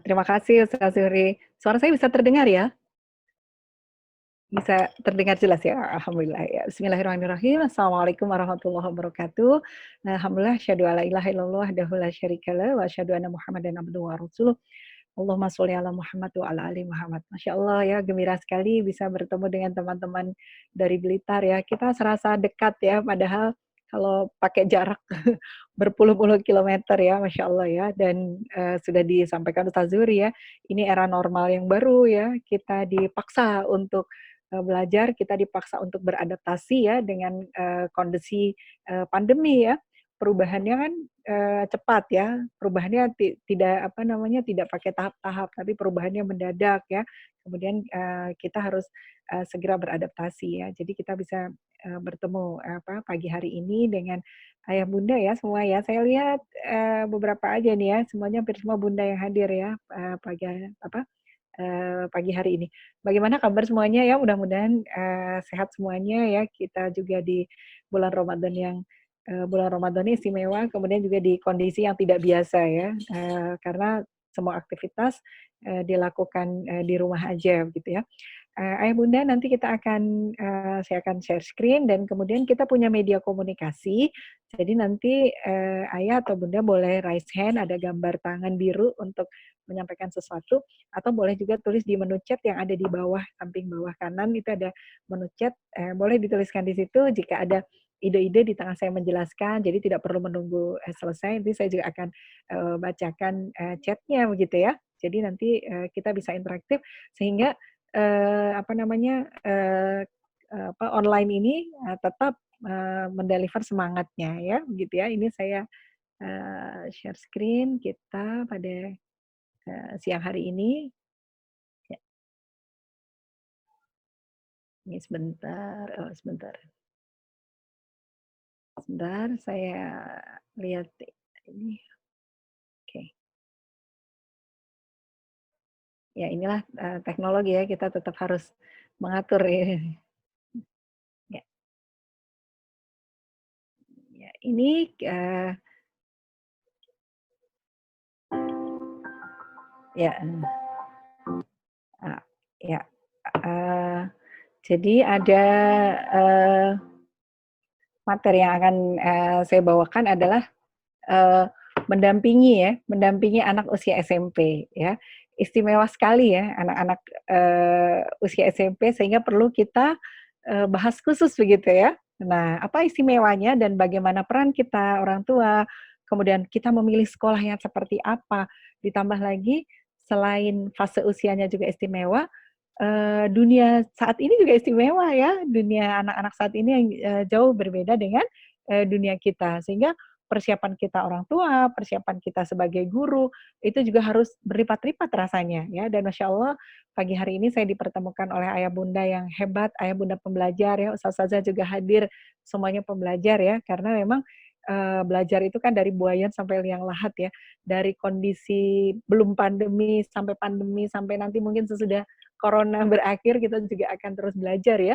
Terima kasih Ustaz Zuhri. Suara saya bisa terdengar ya? Bisa terdengar jelas ya? Alhamdulillah ya. Bismillahirrahmanirrahim. Assalamualaikum warahmatullahi wabarakatuh. Alhamdulillah, asyhadu alla ilaha illallah wahdahu la syarikalah wa asyhadu anna Muhammadan abduhu wa rasuluh. Allahumma sholli ala Muhammad wa ala ali Muhammad. Masya Allah ya, gembira sekali bisa bertemu dengan teman-teman dari Blitar ya. Kita serasa dekat ya, padahal kalau pakai jarak berpuluh-puluh kilometer ya, Masya Allah ya. Dan sudah disampaikan Ustaz Zuhri ya, ini era normal yang baru ya. Kita dipaksa untuk belajar, kita dipaksa untuk beradaptasi ya dengan kondisi pandemi ya. Perubahannya kan cepat ya, perubahannya tidak apa namanya, tidak pakai tahap-tahap, tapi perubahannya mendadak ya. Kemudian kita harus segera beradaptasi ya. Jadi kita bisa bertemu pagi hari ini dengan ayah bunda ya semua ya. Saya lihat beberapa aja nih ya, semuanya hampir semua bunda yang hadir ya pagi hari ini. Bagaimana kabar semuanya ya? Mudah-mudahan sehat semuanya ya. Kita juga di bulan Ramadan yang bulan Ramadan ini istimewa, kemudian juga di kondisi yang tidak biasa ya, karena semua aktivitas dilakukan di rumah aja gitu ya. Ayah bunda nanti kita akan saya akan share screen dan kemudian kita punya media komunikasi. Jadi nanti ayah atau bunda boleh raise hand, ada gambar tangan biru untuk menyampaikan sesuatu, atau boleh juga tulis di menu chat yang ada di bawah, samping bawah kanan itu ada menu chat, boleh dituliskan di situ jika ada ide-ide di tengah saya menjelaskan, jadi tidak perlu menunggu selesai, nanti saya juga akan bacakan chatnya begitu ya. Jadi nanti kita bisa interaktif sehingga apa namanya, online ini tetap mendeliver semangatnya ya, begitu ya. Ini saya share screen kita pada siang hari ini. Ya, ini sebentar, oh sebentar. Sebentar, saya lihat ini. Oke. Ya inilah teknologi ya, kita tetap harus mengatur ya. Ya, ya. Ini ya, ya. Uh, jadi ada uh, materi yang akan saya bawakan adalah mendampingi anak usia SMP ya. Istimewa sekali ya anak-anak usia SMP sehingga perlu kita bahas khusus begitu ya. Nah, apa istimewanya dan bagaimana peran kita orang tua, kemudian kita memilih sekolah yang seperti apa, ditambah lagi selain fase usianya juga istimewa, dunia saat ini juga istimewa ya, dunia anak-anak saat ini yang jauh berbeda dengan dunia kita. Sehingga persiapan kita orang tua, persiapan kita sebagai guru, itu juga harus berlipat-lipat rasanya ya. Dan Masya Allah, pagi hari ini saya dipertemukan oleh ayah bunda yang hebat, ayah bunda pembelajar ya, ustazah juga hadir, semuanya pembelajar ya, karena memang belajar itu kan dari buayan sampai liang lahat ya, dari kondisi belum pandemi, sampai nanti mungkin sesudah corona berakhir, kita juga akan terus belajar ya.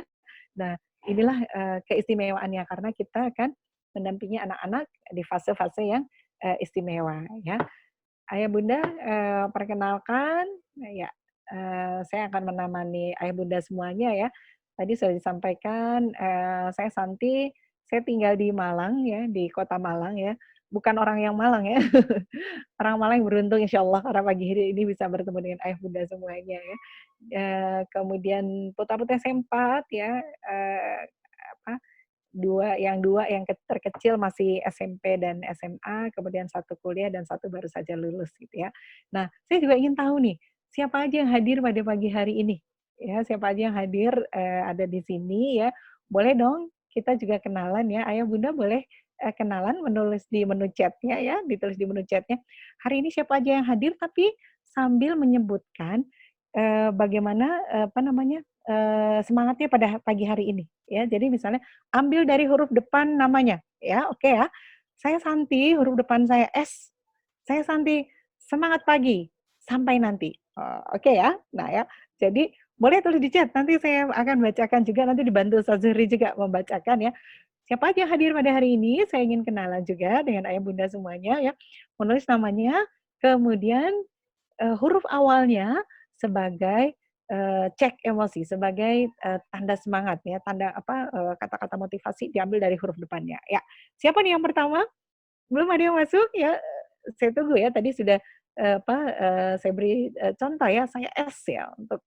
Nah, inilah keistimewaannya, karena kita akan mendampingi anak-anak di fase-fase yang istimewa ya. Ayah bunda perkenalkan ya, saya akan menemani ayah bunda semuanya ya. Tadi sudah disampaikan saya Santi, saya tinggal di Malang ya, di kota Malang ya. Bukan orang yang Malang ya. Orang Malang yang beruntung insya Allah karena pagi hari ini bisa bertemu dengan ayah bunda semuanya ya. Kemudian putra-putri S4 ya, apa dua yang terkecil masih SMP dan SMA, kemudian satu kuliah dan satu baru saja lulus gitu ya. Nah, saya juga ingin tahu nih, siapa aja yang hadir pada pagi hari ini? Ya, siapa aja yang hadir ada di sini ya. Boleh dong kita juga kenalan ya. Ayah Bunda boleh kenalan menulis di menu chatnya ya, ditulis di menu chatnya. Hari ini siapa aja yang hadir tapi sambil menyebutkan bagaimana apa namanya semangatnya pada pagi hari ini ya. Jadi misalnya ambil dari huruf depan namanya ya, oke ya. Saya Santi, huruf depan saya S. Saya Santi, semangat pagi sampai nanti. Oke ya. Nah ya, jadi boleh tulis di chat. Nanti saya akan bacakan juga, nanti dibantu Ustaz Zuhri juga membacakan ya. Siapa aja yang hadir pada hari ini, saya ingin kenalan juga dengan ayah bunda semuanya ya. Menulis namanya, kemudian huruf awalnya sebagai cek emosi, sebagai tanda semangat ya, tanda apa, kata-kata motivasi diambil dari huruf depannya. Ya, siapa nih yang pertama? Belum ada yang masuk? Ya, saya tunggu ya. Tadi sudah, saya beri, contoh ya, saya S ya untuk,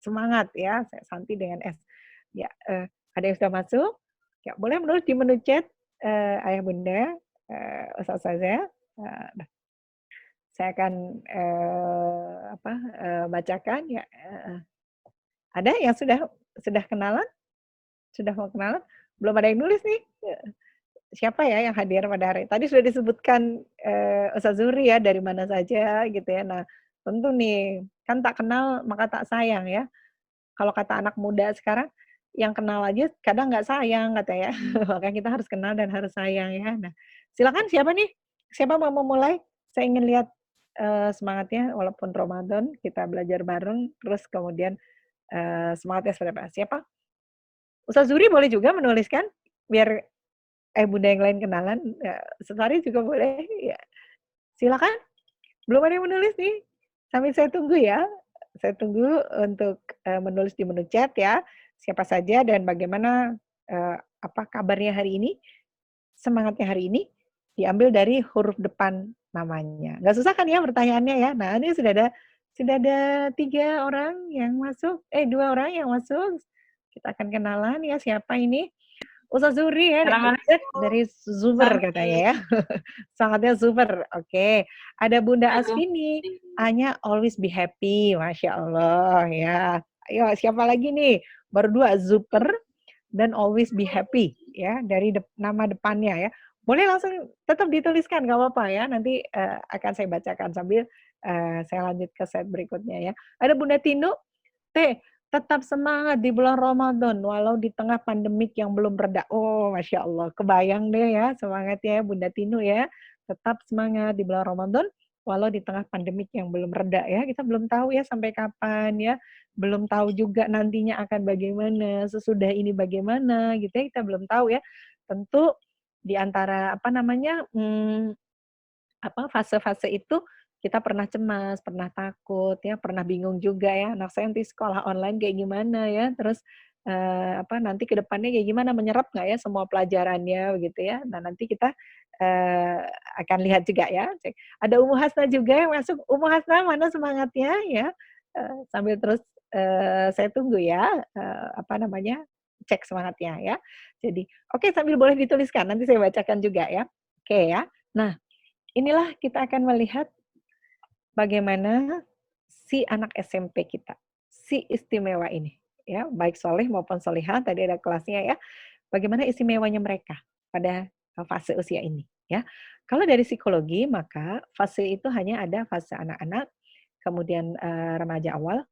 semangat ya, saya Santi dengan S. Ya, ada yang sudah masuk? Ya, boleh menulis di menu chat, ayah bunda, ustazah, saya akan, bacakan ya, ada yang sudah kenalan? Sudah mau kenalan? Belum ada yang nulis nih, siapa ya yang hadir pada hari tadi sudah disebutkan, Ustaz Zuhri ya, dari mana saja gitu ya. Nah, tentu nih, kan tak kenal maka tak sayang ya. Kalau kata anak muda sekarang, yang kenal aja kadang nggak sayang katanya. Makanya kita harus kenal dan harus sayang ya. Nah, silakan siapa nih? Siapa mau memulai? Saya ingin lihat, semangatnya walaupun Ramadan, kita belajar bareng, terus kemudian, semangatnya seperti apa. Siapa? Ustaz Zuhri boleh juga menuliskan? Biar bunda yang lain kenalan, Sefari juga boleh, ya. Silakan, belum ada yang menulis nih. Sambil saya tunggu ya. Saya tunggu untuk, menulis di menu chat ya, siapa saja dan bagaimana, apa kabarnya hari ini, semangatnya hari ini, diambil dari huruf depan namanya. Nggak susah kan ya pertanyaannya ya? Nah, ini sudah ada 3 orang yang masuk, 2 orang yang masuk. Kita akan kenalan ya, siapa ini? Ustaz Zuhri ya, Assalamualaikum, dari Zuber katanya Santi. ya. Sangatnya super, oke. Ada Bunda Asvini, Waalaikumsalam. A-nya always be happy, Masya Allah ya. Ayo siapa lagi nih? Baru 2, Zuper dan always be happy ya, dari nama depannya ya. Boleh langsung tetap dituliskan, nggak apa-apa ya, nanti akan saya bacakan sambil saya lanjut ke set berikutnya ya. Ada Bunda Tino, T, tetap semangat di bulan Ramadan walau di tengah pandemik yang belum reda. Oh, Masya Allah. Kebayang deh ya semangatnya ya Bunda Tinu ya. Tetap semangat di bulan Ramadan walau di tengah pandemik yang belum reda ya. Kita belum tahu ya sampai kapan ya. Belum tahu juga nantinya akan bagaimana, sesudah ini bagaimana gitu ya. Kita belum tahu ya. Tentu di antara apa namanya, fase-fase itu kita pernah cemas, pernah takut ya, pernah bingung juga ya, anak saya nanti sekolah online kayak gimana ya, terus, nanti ke depannya kayak gimana, menyerap nggak ya semua pelajarannya begitu ya. Nah nanti kita, eee, akan lihat juga ya, ada Umu Hasna juga yang masuk, Umu Hasna mana semangatnya ya? Sambil terus, saya tunggu ya, cek semangatnya ya. Jadi oke sambil boleh dituliskan, nanti saya bacakan juga ya. Oke ya. Nah, inilah kita akan melihat bagaimana si anak SMP kita, si istimewa ini, ya, baik soleh maupun solihah, tadi ada kelasnya ya, bagaimana istimewanya mereka pada fase usia ini, ya. Kalau dari psikologi, maka fase itu hanya ada fase anak-anak, kemudian remaja awal,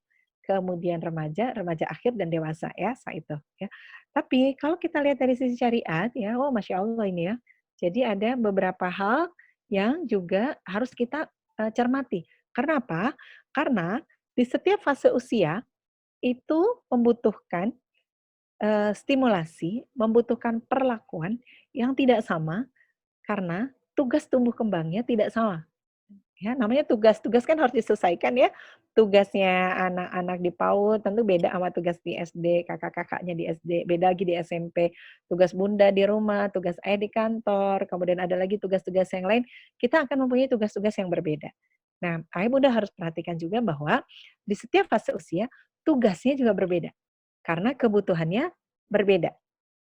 kemudian remaja, remaja akhir, dan dewasa ya, saat itu, ya. Tapi kalau kita lihat dari sisi syariat, ya, oh Masya Allah ini ya, jadi ada beberapa hal yang juga harus kita cermati. Karena apa? Karena di setiap fase usia itu membutuhkan stimulasi, membutuhkan perlakuan yang tidak sama karena tugas tumbuh kembangnya tidak sama. Ya, namanya tugas kan harus diselesaikan ya. Tugasnya anak-anak di PAUD tentu beda sama tugas di SD, kakak-kakaknya di SD, beda lagi di SMP. Tugas bunda di rumah, tugas ayah di kantor, kemudian ada lagi tugas-tugas yang lain. Kita akan mempunyai tugas-tugas yang berbeda. Nah, ayah bunda harus perhatikan juga bahwa di setiap fase usia, tugasnya juga berbeda. Karena kebutuhannya berbeda.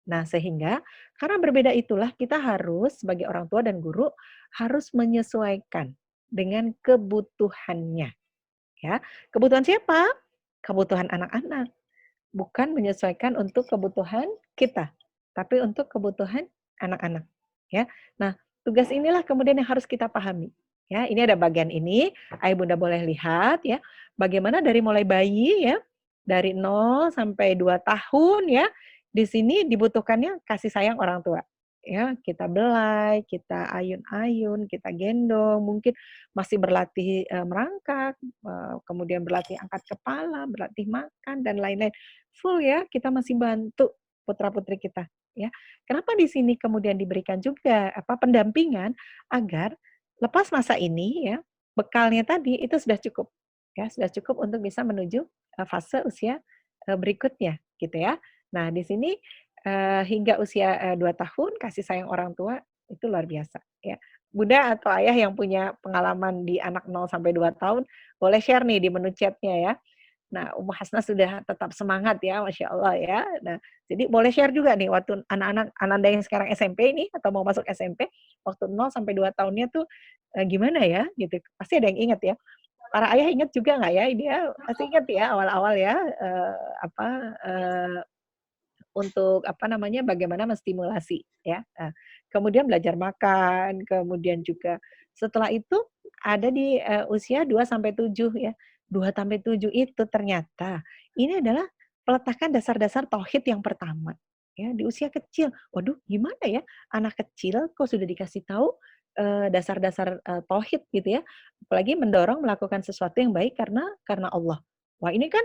Nah, sehingga karena berbeda itulah kita harus sebagai orang tua dan guru harus menyesuaikan dengan kebutuhannya, ya. Kebutuhan siapa? Kebutuhan anak-anak, bukan menyesuaikan untuk kebutuhan kita, tapi untuk kebutuhan anak-anak, ya. Nah, tugas inilah kemudian yang harus kita pahami, ya. Ini ada bagian ini, ayah bunda boleh lihat ya, bagaimana dari mulai bayi ya, dari 0 sampai 2 tahun ya, di sini dibutuhkannya kasih sayang orang tua. Ya, kita belai, kita ayun-ayun, kita gendong, mungkin masih berlatih merangkak, kemudian berlatih angkat kepala, berlatih makan dan lain-lain. Full ya, kita masih bantu putra-putri kita, ya. Kenapa di sini kemudian diberikan juga pendampingan agar lepas masa ini ya, bekalnya tadi itu sudah cukup, ya sudah cukup untuk bisa menuju, fase usia, berikutnya gitu ya. Nah di sini, hingga usia, 2 tahun kasih sayang orang tua itu luar biasa ya. Bunda atau ayah yang punya pengalaman di anak 0 sampai 2 tahun boleh share nih di menu chat-nya ya. Nah, Ummu Hasnah sudah tetap semangat ya, Masya Allah ya. Nah, jadi boleh share juga nih waktu anak-anak Ananda yang sekarang SMP ini atau mau masuk SMP, waktu 0 sampai 2 tahunnya tuh, gimana ya gitu. Pasti ada yang ingat ya. Para ayah ingat juga nggak ya? Ini ya, pasti ingat ya awal-awal ya, apa, untuk apa namanya, bagaimana menstimulasi ya. Kemudian belajar makan, kemudian juga setelah itu ada di, usia 2 sampai 7 ya. 2 sampai 7 itu ternyata ini adalah peletakan dasar-dasar tauhid yang pertama, ya di usia kecil. Waduh gimana ya, anak kecil kok sudah dikasih tahu, dasar-dasar, tauhid gitu ya, apalagi mendorong melakukan sesuatu yang baik karena Allah. Wah ini kan,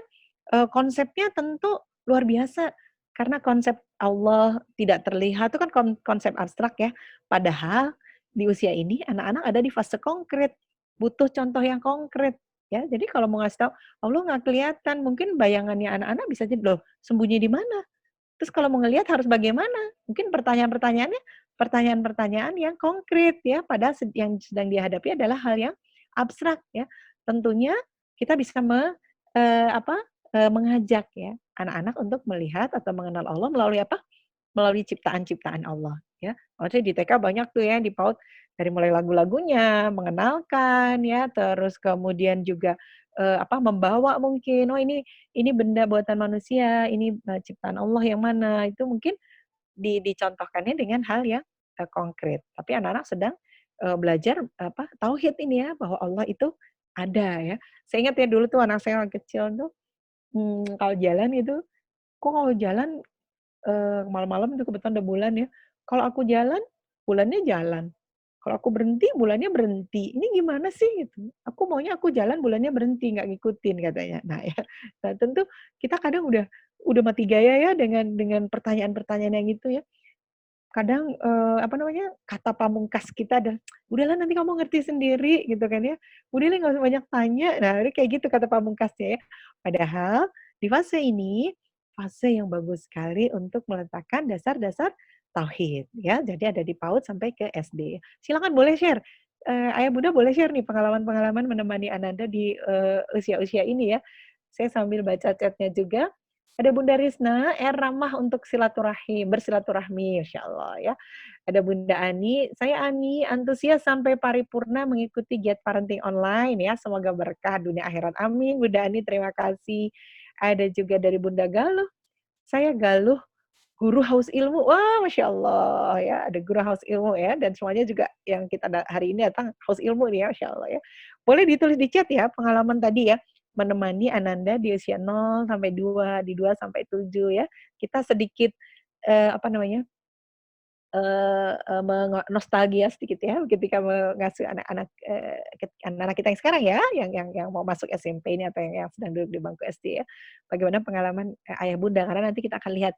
konsepnya tentu luar biasa karena konsep Allah tidak terlihat itu kan konsep abstrak ya. Padahal di usia ini anak-anak ada di fase konkret, butuh contoh yang konkret ya. Jadi kalau mau ngasih tahu, Allah nggak kelihatan, mungkin bayangannya anak-anak bisa jadi, "Loh, sembunyi di mana? Terus kalau mau ngelihat harus bagaimana?" Mungkin pertanyaan-pertanyaannya, pertanyaan-pertanyaan yang konkret ya, padahal yang sedang dihadapi adalah hal yang abstrak ya. Tentunya kita bisa apa, mengajak ya anak-anak untuk melihat atau mengenal Allah melalui apa? Melalui ciptaan-ciptaan Allah ya. Maksudnya di TK banyak tuh ya, di PAUD dari mulai lagu-lagunya, mengenalkan ya, terus kemudian juga, apa, membawa mungkin, "Oh ini benda buatan manusia, ini, ciptaan Allah yang mana?" Itu mungkin dicontohkannya dengan hal yang, konkret. Tapi anak-anak sedang, belajar apa, tauhid ini ya, bahwa Allah itu ada ya. Saya ingat ya dulu tuh anak saya waktu kecil tuh, kalau jalan gitu, kok kalau jalan malam-malam itu kebetulan ada bulan ya, kalau aku jalan, bulannya jalan. Kalau aku berhenti, bulannya berhenti. Ini gimana sih gitu? Aku maunya aku jalan, bulannya berhenti, nggak ngikutin katanya. Nah ya, nah tentu kita kadang udah mati gaya ya dengan pertanyaan-pertanyaan yang gitu ya. Kadang, apa namanya, kata pamungkas kita adalah, "Udahlah nanti kamu ngerti sendiri," gitu kan ya. "Udahlah nggak usah banyak tanya." Nah, ini kayak gitu kata pamungkasnya ya. Padahal di fase ini, fase yang bagus sekali untuk meletakkan dasar-dasar tauhid ya. Jadi ada di PAUD sampai ke SD. Silakan boleh share, ayah bunda boleh share nih pengalaman-pengalaman menemani Ananda di, usia-usia ini ya. Saya sambil baca chat-nya juga. Ada Bunda Risna, ramah untuk bersilaturahmi, Masya Allah ya. Ada Bunda Ani, saya Ani, antusias sampai paripurna mengikuti giat parenting online ya, semoga berkah dunia akhirat, amin. Bunda Ani terima kasih. Ada juga dari Bunda Galuh, saya Galuh, guru haus ilmu. Wah, Masya Allah ya, ada guru haus ilmu ya, dan semuanya juga yang kita hari ini datang haus ilmu nih ya, Masya Allah ya. Boleh ditulis di chat ya, pengalaman tadi ya, menemani Ananda di usia 0 sampai 2, di 2 sampai 7 ya. Kita sedikit, apa namanya, nostalgia sedikit ya, ketika mengasuh anak-anak, anak-anak kita yang sekarang ya, yang mau masuk SMP ini atau yang sedang duduk di bangku SD ya. Bagaimana pengalaman, ayah bunda, karena nanti kita akan lihat,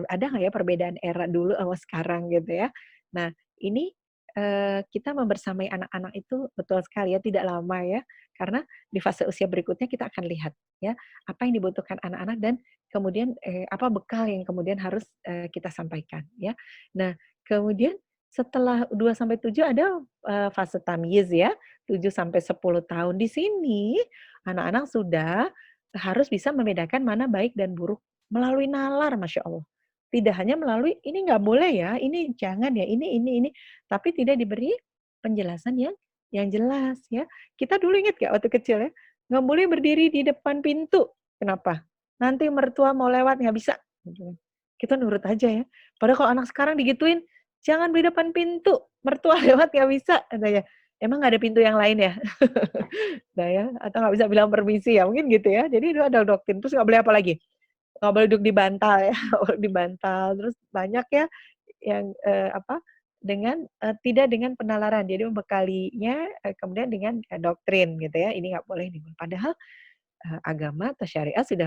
ada nggak ya perbedaan era dulu sama sekarang gitu ya. Nah ini, kita membersamai anak-anak itu betul sekali ya, tidak lama ya, karena di fase usia berikutnya kita akan lihat ya, apa yang dibutuhkan anak-anak dan kemudian, apa bekal yang kemudian harus, kita sampaikan ya. Nah kemudian setelah 2 sampai 7 ada, fase tamyiz ya, 7 sampai 10 tahun. Di sini anak-anak sudah harus bisa membedakan mana baik dan buruk melalui nalar, Masya Allah. Tidak hanya melalui, "Ini nggak boleh ya, ini jangan ya, ini," tapi tidak diberi penjelasan yang jelas ya. Kita dulu ingat nggak waktu kecil ya, nggak boleh berdiri di depan pintu. Kenapa? Nanti mertua mau lewat nggak bisa, gitu kan. Kita nurut aja ya. Padahal kalau anak sekarang digituin, "Jangan di depan pintu, mertua lewat nggak bisa," katanya. Emang nggak ada pintu yang lain ya? Nah ya, atau nggak bisa bilang permisi ya, mungkin gitu ya. Jadi itu ada doktrin, terus nggak boleh apa lagi? Nggak boleh duduk di bantal ya, nggak boleh di bantal, terus banyak ya yang, apa, tidak dengan penalaran. Jadi membekalinya, kemudian dengan, doktrin gitu ya, ini nggak boleh, ini boleh. Padahal, agama atau syariat sudah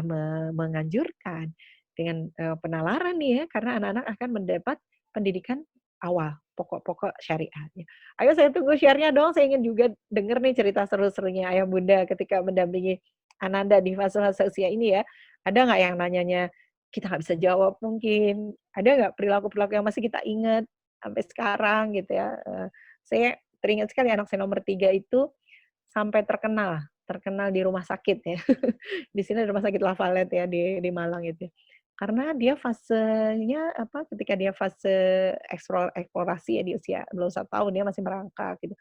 menganjurkan dengan, penalaran nih ya, karena anak-anak akan mendapat pendidikan awal. pokok-pokok syariat ya. Ayo saya tunggu share-nya dong, saya ingin juga denger nih cerita seru-serunya Ayah Bunda ketika mendampingi Ananda di fase-fase usia ini ya. Ada nggak yang nanyanya kita nggak bisa jawab mungkin? Ada nggak perilaku-perilaku yang masih kita ingat sampai sekarang gitu ya? Saya teringat sekali anak saya nomor 3 itu sampai terkenal di rumah sakit ya. Di sini ada rumah sakit Lavalet ya di Malang itu. Karena dia fasenya apa, ketika dia fase eksplorasi ya di usia belum 1 tahun, dia masih merangkak gitu.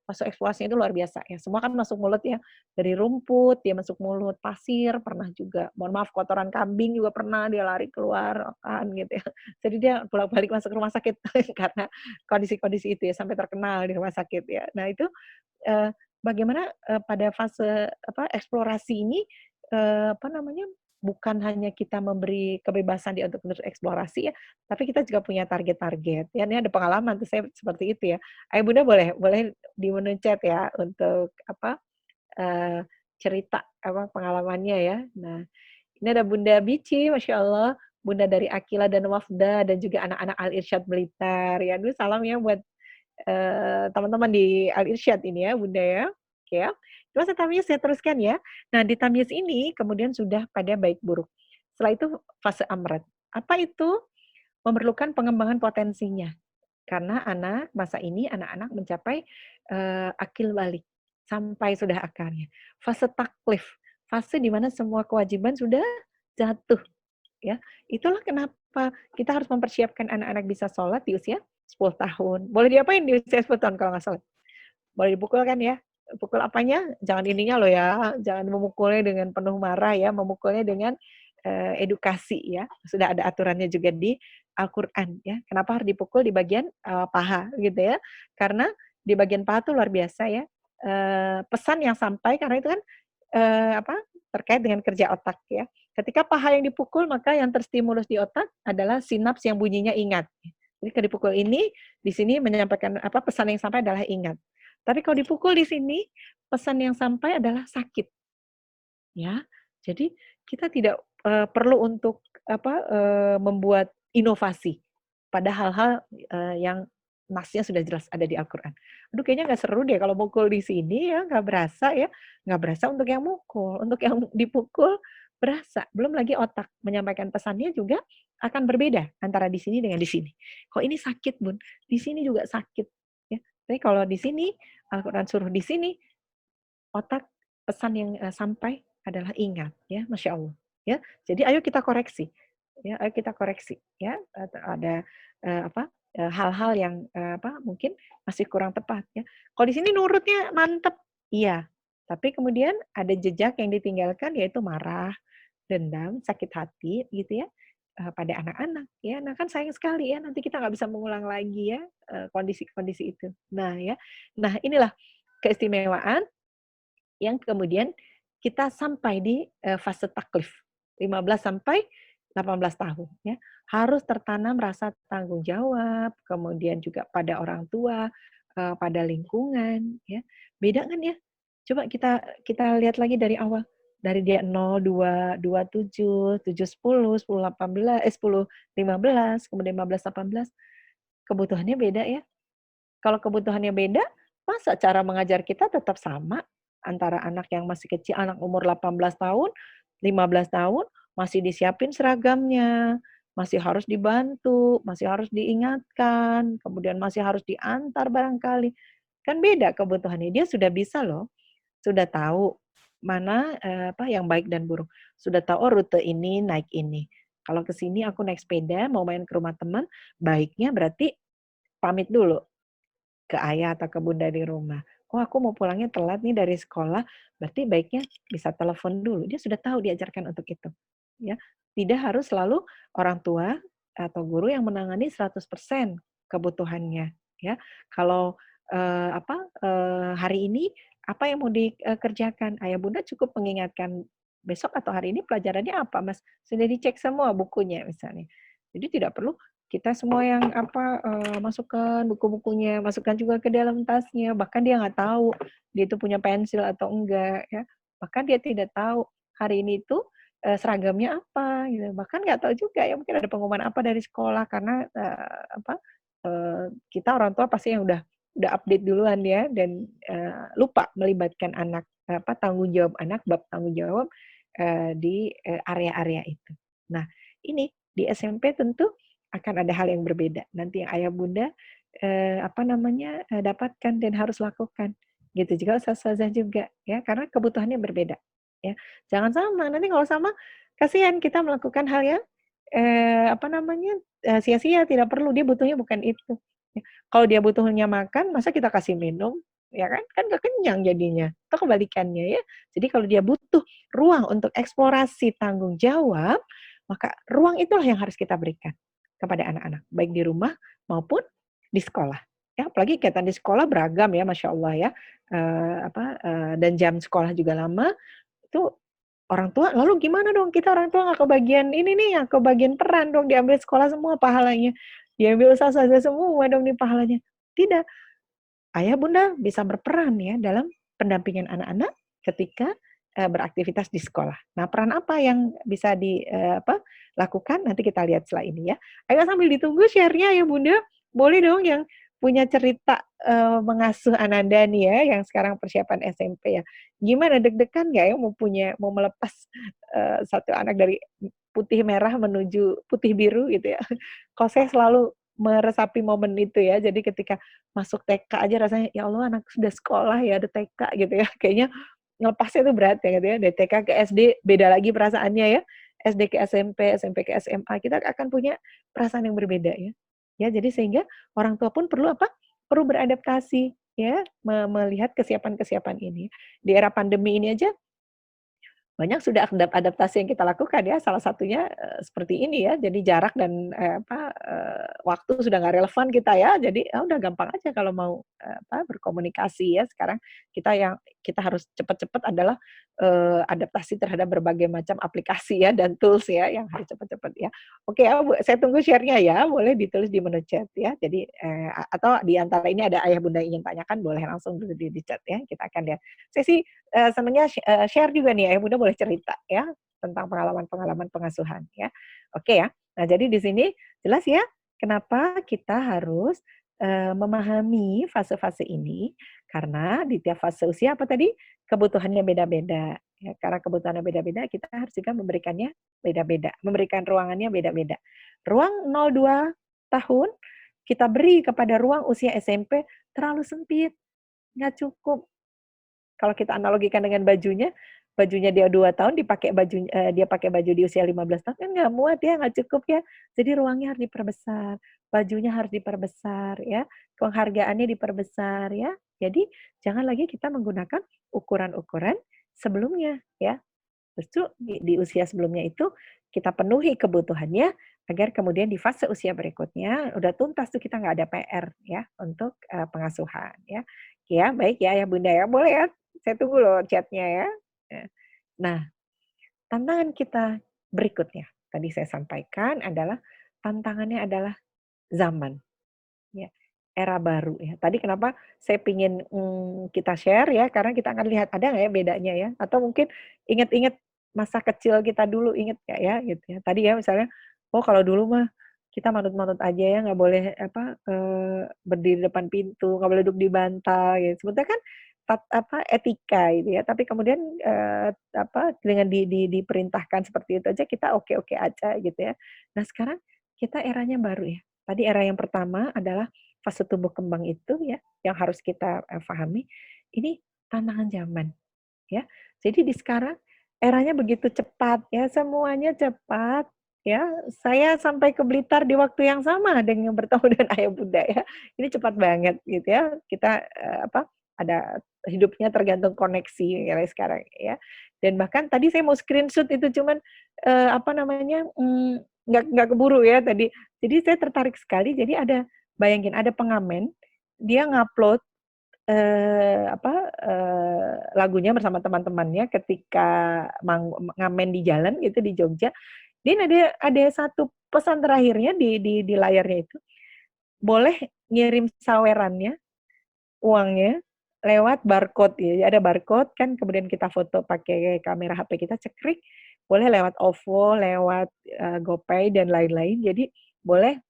Fase eksplorasinya itu luar biasa ya, semua kan masuk mulut ya, dari rumput dia masuk mulut, pasir pernah juga, mohon maaf kotoran kambing juga pernah dia lari keluar makan gitu ya. Jadi dia bolak-balik masuk rumah sakit karena kondisi-kondisi itu ya, sampai terkenal di rumah sakit ya. Nah itu, bagaimana, pada fase apa, eksplorasi ini, apa namanya, bukan hanya kita memberi kebebasan dia untuk eksplorasi ya, tapi kita juga punya target-target. Ya ini ada pengalaman tuh saya seperti itu ya. Ayah Bunda boleh boleh di menu chat ya untuk apa, eee, cerita apa pengalamannya ya. Nah, ini ada Bunda Bici, Masya Allah, Bunda dari Akila dan Wafda, dan juga anak-anak Al Irsyad Blitar ya. Aduh salam ya buat teman-teman di Al Irsyad ini ya, Bunda ya. Oke ya. Terus tamyiz saya teruskan ya. Nah, di tamyiz ini kemudian sudah pada baik buruk. Setelah itu fase amrat. Apa itu? Memerlukan pengembangan potensinya. Karena masa ini anak-anak mencapai akil balik sampai sudah akarnya. Fase taklif, fase di mana semua kewajiban sudah jatuh ya. Itulah kenapa kita harus mempersiapkan anak-anak bisa sholat di usia 10 tahun. Boleh diapain di usia 10 tahun kalau nggak sholat? Boleh dipukul kan ya? Pukul apanya? Jangan ininya loh ya, jangan memukulnya dengan penuh marah ya, memukulnya dengan edukasi ya. Sudah ada aturannya juga di Al-Qur'an ya. Kenapa harus dipukul di bagian paha gitu ya? Karena di bagian paha tuh luar biasa ya. Pesan yang sampai karena itu kan apa? Terkait dengan kerja otak ya. Ketika paha yang dipukul, maka yang terstimulus di otak adalah sinaps yang bunyinya ingat. Jadi kalau dipukul ini, di sini menyampaikan apa pesan yang sampai adalah ingat. Tapi kalau dipukul di sini, pesan yang sampai adalah sakit. Ya, jadi kita tidak perlu untuk apa membuat inovasi pada hal-hal yang nasnya sudah jelas ada di Al-Quran. Aduh kayaknya nggak seru deh kalau mukul di sini ya, nggak berasa ya, nggak berasa untuk yang mukul, untuk yang dipukul berasa. Belum lagi otak menyampaikan pesannya juga akan berbeda antara di sini dengan di sini. Kok ini sakit bun, di sini juga sakit. Ya, tapi kalau di sini Al-Quran suruh di sini, otak pesan yang sampai adalah ingat ya, Masya Allah. Ya, jadi ayo kita koreksi. Ya, ayo kita koreksi ya. Ada apa hal-hal yang apa mungkin masih kurang tepat ya. Kalau di sini nurutnya mantep, iya. Tapi kemudian ada jejak yang ditinggalkan yaitu marah, dendam, sakit hati gitu ya pada anak-anak ya. Nah kan sayang sekali ya nanti kita nggak bisa mengulang lagi ya kondisi-kondisi itu. Nah ya, nah inilah keistimewaan yang kemudian kita sampai di fase taklif, 15 sampai 18 tahun ya. Harus tertanam rasa tanggung jawab, kemudian juga pada orang tua, pada lingkungan ya. Beda kan ya? Coba kita kita lihat lagi dari awal. Dari dia 0, 2, 2, 7, 7, 10, 10, 18, 10, 15, kemudian 15, 18. Kebutuhannya beda ya. Kalau kebutuhannya beda, masa cara mengajar kita tetap sama antara anak yang masih kecil, anak umur 18 tahun, 15 tahun, masih disiapin seragamnya, masih harus dibantu, masih harus diingatkan, kemudian masih harus diantar barangkali. Kan beda kebutuhannya. Dia sudah bisa loh, sudah tahu mana apa yang baik dan buruk. Sudah tahu oh rute ini naik ini. Kalau ke sini aku naik sepeda mau main ke rumah teman, baiknya berarti pamit dulu ke ayah atau ke bunda di rumah. Oh aku mau pulangnya telat nih dari sekolah, berarti baiknya bisa telepon dulu. Dia sudah tahu diajarkan untuk itu. Ya, tidak harus selalu orang tua atau guru yang menangani 100% kebutuhannya. Ya, kalau apa hari ini apa yang mau dikerjakan, ayah bunda cukup mengingatkan besok atau hari ini pelajarannya apa, mas? Sudah dicek semua bukunya misalnya. Jadi tidak perlu kita semua yang apa masukkan buku-bukunya, masukkan juga ke dalam tasnya, bahkan dia nggak tahu dia itu punya pensil atau enggak ya. Bahkan dia tidak tahu hari ini itu seragamnya apa gitu. Bahkan nggak tahu juga ya mungkin ada pengumuman apa dari sekolah karena apa kita orang tua pasti yang udah update duluan ya dan, lupa melibatkan anak, tanggung jawab anak, bab tanggung jawab, di, area-area itu. Nah, ini di SMP tentu akan ada hal yang berbeda, nanti yang ayah bunda, dapatkan dan harus lakukan, gitu. Juga ustazah juga ya, karena kebutuhannya berbeda, ya. Jangan sama, nanti kalau sama kasihan kita melakukan hal yang, sia-sia, tidak perlu, dia butuhnya bukan itu. Ya, kalau dia butuhnya makan, masa kita kasih minum, ya kan? Kan nggak kenyang jadinya, atau kebalikannya ya. Jadi kalau dia butuh ruang untuk eksplorasi tanggung jawab, maka ruang itulah yang harus kita berikan kepada anak-anak, baik di rumah maupun di sekolah. Ya, apalagi kegiatan di sekolah beragam ya, Masya Allah ya, dan jam sekolah juga lama, itu orang tua, lalu gimana dong? Kita orang tua nggak kebagian ini nih, nggak kebagian peran dong, diambil sekolah semua pahalanya, diambil ustazah semua dong nih pahalanya. Tidak, ayah bunda bisa berperan ya dalam pendampingan anak-anak ketika beraktivitas di sekolah. Nah, peran apa yang bisa lakukan? Nanti kita lihat setelah ini ya. Ayo sambil ditunggu share-nya ya bunda, boleh dong yang punya cerita mengasuh Ananda nih ya, yang sekarang persiapan SMP ya. Gimana, deg-degan nggak ya mau melepas satu anak dari putih merah menuju putih biru gitu ya? Kok saya selalu meresapi momen itu ya. Jadi ketika masuk TK aja rasanya, ya Allah anak sudah sekolah ya, ada TK gitu ya. Kayaknya ngelepasnya itu berat ya gitu ya. Dari TK ke SD beda lagi perasaannya ya. SD ke SMP, SMP ke SMA, kita akan punya perasaan yang berbeda ya. Ya, jadi sehingga orang tua pun perlu apa? Perlu beradaptasi ya, melihat kesiapan-kesiapan ini. Di era pandemi ini aja banyak sudah adaptasi yang kita lakukan ya, salah satunya, seperti ini ya, jadi jarak dan, waktu sudah nggak relevan kita ya, jadi ya udah gampang aja kalau mau, berkomunikasi ya sekarang kita harus cepat-cepat adalah, adaptasi terhadap berbagai macam aplikasi ya dan tools ya yang harus cepat-cepat ya. Oke ya Bu, saya tunggu share-nya ya, boleh ditulis di menu chat ya. Jadi, atau di antara ini ada ayah bunda yang ingin tanyakan boleh langsung tulis di chat ya, kita akan lihat. Saya sih senangnya share juga nih, ayah bunda boleh cerita ya, tentang pengalaman-pengalaman pengasuhan ya. Oke ya. Nah jadi di sini jelas ya, kenapa kita harus, memahami fase-fase ini, karena di tiap fase usia apa tadi, kebutuhannya beda-beda, ya. Karena kebutuhannya beda-beda, kita harus juga memberikannya beda-beda, memberikan ruangannya beda-beda. Ruang 0-2 tahun, kita beri kepada ruang usia SMP terlalu sempit, nggak cukup. Kalau kita analogikan dengan bajunya dia 2 tahun dia pakai baju di usia 15 tahun kan nggak muat ya, nggak cukup ya. Jadi ruangnya harus diperbesar, bajunya harus diperbesar ya, penghargaannya diperbesar ya. Jadi jangan lagi kita menggunakan ukuran-ukuran sebelumnya ya. Justru di usia sebelumnya itu kita penuhi kebutuhannya agar kemudian di fase usia berikutnya udah tuntas tuh kita nggak ada PR ya untuk, pengasuhan ya. Ya baik ya ya Bunda ya, boleh ya saya tunggu loh chat-nya ya. Nah, tantangan kita berikutnya, tadi saya sampaikan adalah tantangannya adalah zaman, ya, era baru ya. Tadi kenapa saya pingin, kita share ya, karena kita akan lihat ada nggak ya bedanya ya, atau mungkin inget-inget masa kecil kita dulu, inget nggak ya gitu ya. Tadi ya misalnya, oh kalau dulu mah kita manut-manut aja ya, nggak boleh berdiri depan pintu, nggak boleh duduk di bantal gitu. Sebetulnya kan etika gitu ya, tapi kemudian, dengan diperintahkan seperti itu aja kita oke-oke aja gitu ya. Nah sekarang kita eranya baru ya. Tadi era yang pertama adalah fase tumbuh kembang itu ya, yang harus kita, pahami, ini tantangan zaman ya. Jadi di sekarang eranya begitu cepat ya, semuanya cepat ya. Saya sampai ke Blitar di waktu yang sama dengan bertemu dengan ayah bunda ya. Ini cepat banget gitu ya. Kita, ada hidupnya tergantung koneksi ya sekarang ya. Dan bahkan tadi saya mau screenshot itu cuman, nggak keburu ya tadi. Jadi saya tertarik sekali, jadi bayangin ada pengamen, dia ngupload lagunya bersama teman-temannya ketika ngamen di jalan gitu di Jogja. Dia ada satu pesan terakhirnya di layarnya itu, boleh ngirim sawerannya, uangnya, lewat barcode ya. Ada barcode kan kemudian kita foto pakai kamera HP kita cekrik, boleh lewat OVO, lewat, GoPay dan lain-lain. Jadi boleh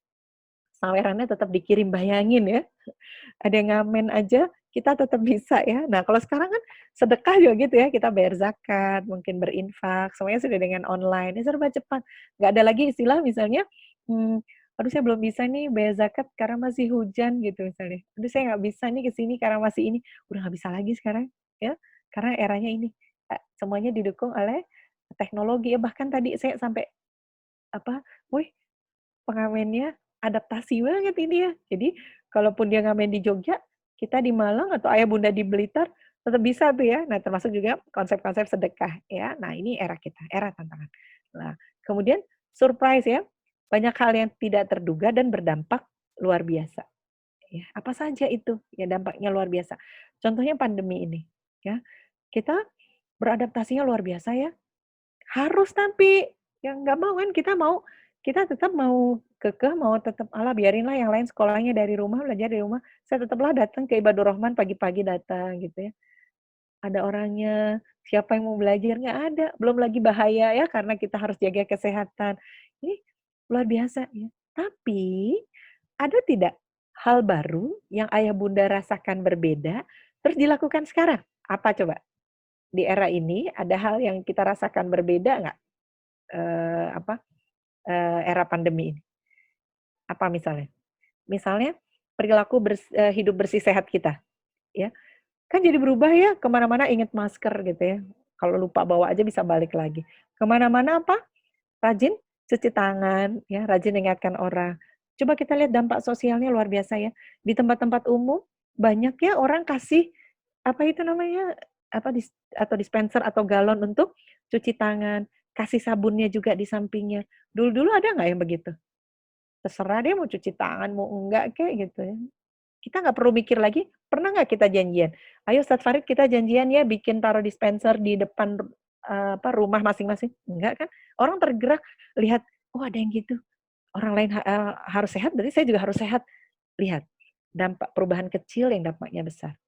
sawerannya tetap dikirim, bayangin ya. Ada yang ngamen aja, kita tetap bisa ya. Nah, kalau sekarang kan sedekah juga gitu ya, kita bayar zakat, mungkin berinfak, semuanya sudah dengan online, ya serba cepat. Nggak ada lagi istilah misalnya, "Aduh saya belum bisa nih bayar zakat karena masih hujan," gitu misalnya. "Aduh saya nggak bisa nih ke sini karena masih ini." Udah nggak bisa lagi sekarang, ya. Karena eranya ini, semuanya didukung oleh teknologi ya, bahkan tadi saya sampai, apa, "Wih, pengamennya adaptasi banget ini ya." Jadi, kalaupun dia ngamen di Jogja, kita di Malang atau ayah bunda di Blitar, tetap bisa tuh ya. Nah, termasuk juga konsep-konsep sedekah ya. Nah, ini era kita, era tantangan. Nah, kemudian surprise ya, banyak hal yang tidak terduga dan berdampak luar biasa ya. Apa saja itu ya dampaknya luar biasa? Contohnya pandemi ini ya. Kita beradaptasinya luar biasa ya. Harus tapi, yang nggak mau kan, kita tetap mau kekeh, mau tetap, "Alah biarinlah yang lain sekolahnya dari rumah, belajar dari rumah, saya tetaplah datang ke Ibadur Rahman pagi-pagi datang," gitu ya. Ada orangnya, siapa yang mau belajar? Nggak ada. Belum lagi bahaya ya, karena kita harus jaga kesehatan. Ini luar biasa ya. Tapi, ada tidak hal baru yang ayah bunda rasakan berbeda, terus dilakukan sekarang? Apa coba? Di era ini, ada hal yang kita rasakan berbeda nggak? Apa, era pandemi ini. Apa misalnya? Misalnya perilaku hidup bersih sehat kita, ya. Kan jadi berubah ya, ke mana-mana inget masker gitu ya. Kalau lupa bawa aja bisa balik lagi. Ke mana-mana apa? Rajin cuci tangan, ya, rajin ingatkan orang. Coba kita lihat dampak sosialnya luar biasa ya. Di tempat-tempat umum banyak ya orang kasih, apa itu namanya, apa atau dispenser atau galon untuk cuci tangan, kasih sabunnya juga di sampingnya. Dulu-dulu ada nggak yang begitu? Terserah dia mau cuci tangan, mau enggak kek gitu ya. Kita nggak perlu mikir lagi, pernah nggak kita janjian, "Ayo Ustadz Farid kita janjian ya bikin taruh dispenser di depan, apa, rumah masing-masing." Enggak kan, orang tergerak lihat, "Oh ada yang gitu, orang lain harus sehat berarti saya juga harus sehat." Lihat, dampak perubahan kecil yang dampaknya besar.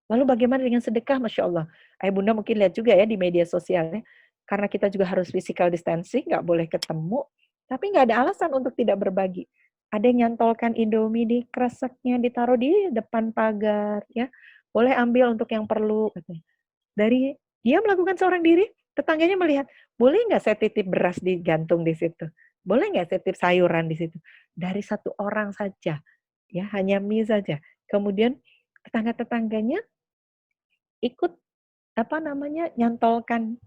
Lalu bagaimana dengan sedekah? Masya Allah. Ayah bunda mungkin lihat juga ya di media sosialnya, karena kita juga harus physical distancing, nggak boleh ketemu, tapi nggak ada alasan untuk tidak berbagi. Ada yang nyantolkan Indomie di kreseknya, ditaruh di depan pagar, ya. Boleh ambil untuk yang perlu, katanya. Dari dia melakukan seorang diri, tetangganya melihat, boleh nggak saya titip beras digantung di situ? Boleh nggak saya titip sayuran di situ? Dari satu orang saja, ya, hanya mie saja. Kemudian tetangga-tetangganya ikut, apa namanya, nyantolkan,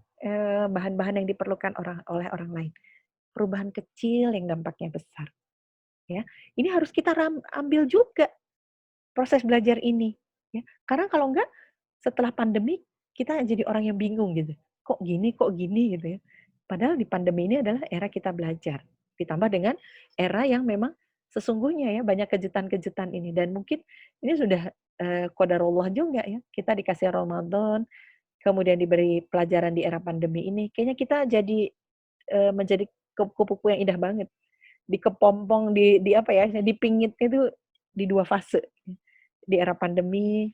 bahan-bahan yang diperlukan oleh orang lain. Perubahan kecil yang dampaknya besar, ya. Ini harus kita ambil juga proses belajar ini, ya. Karena kalau enggak, setelah pandemi kita jadi orang yang bingung gitu, kok gini?" Gitu ya. Padahal di pandemi ini adalah era kita belajar, ditambah dengan era yang memang sesungguhnya ya banyak kejutan-kejutan ini dan mungkin ini sudah, qadarullah juga ya, kita dikasih Ramadan, kemudian diberi pelajaran di era pandemi ini, kayaknya kita jadi, menjadi kupu-kupu yang indah banget. Dikepompong, di apa ya, dipingit itu di 2 fase. Di era pandemi,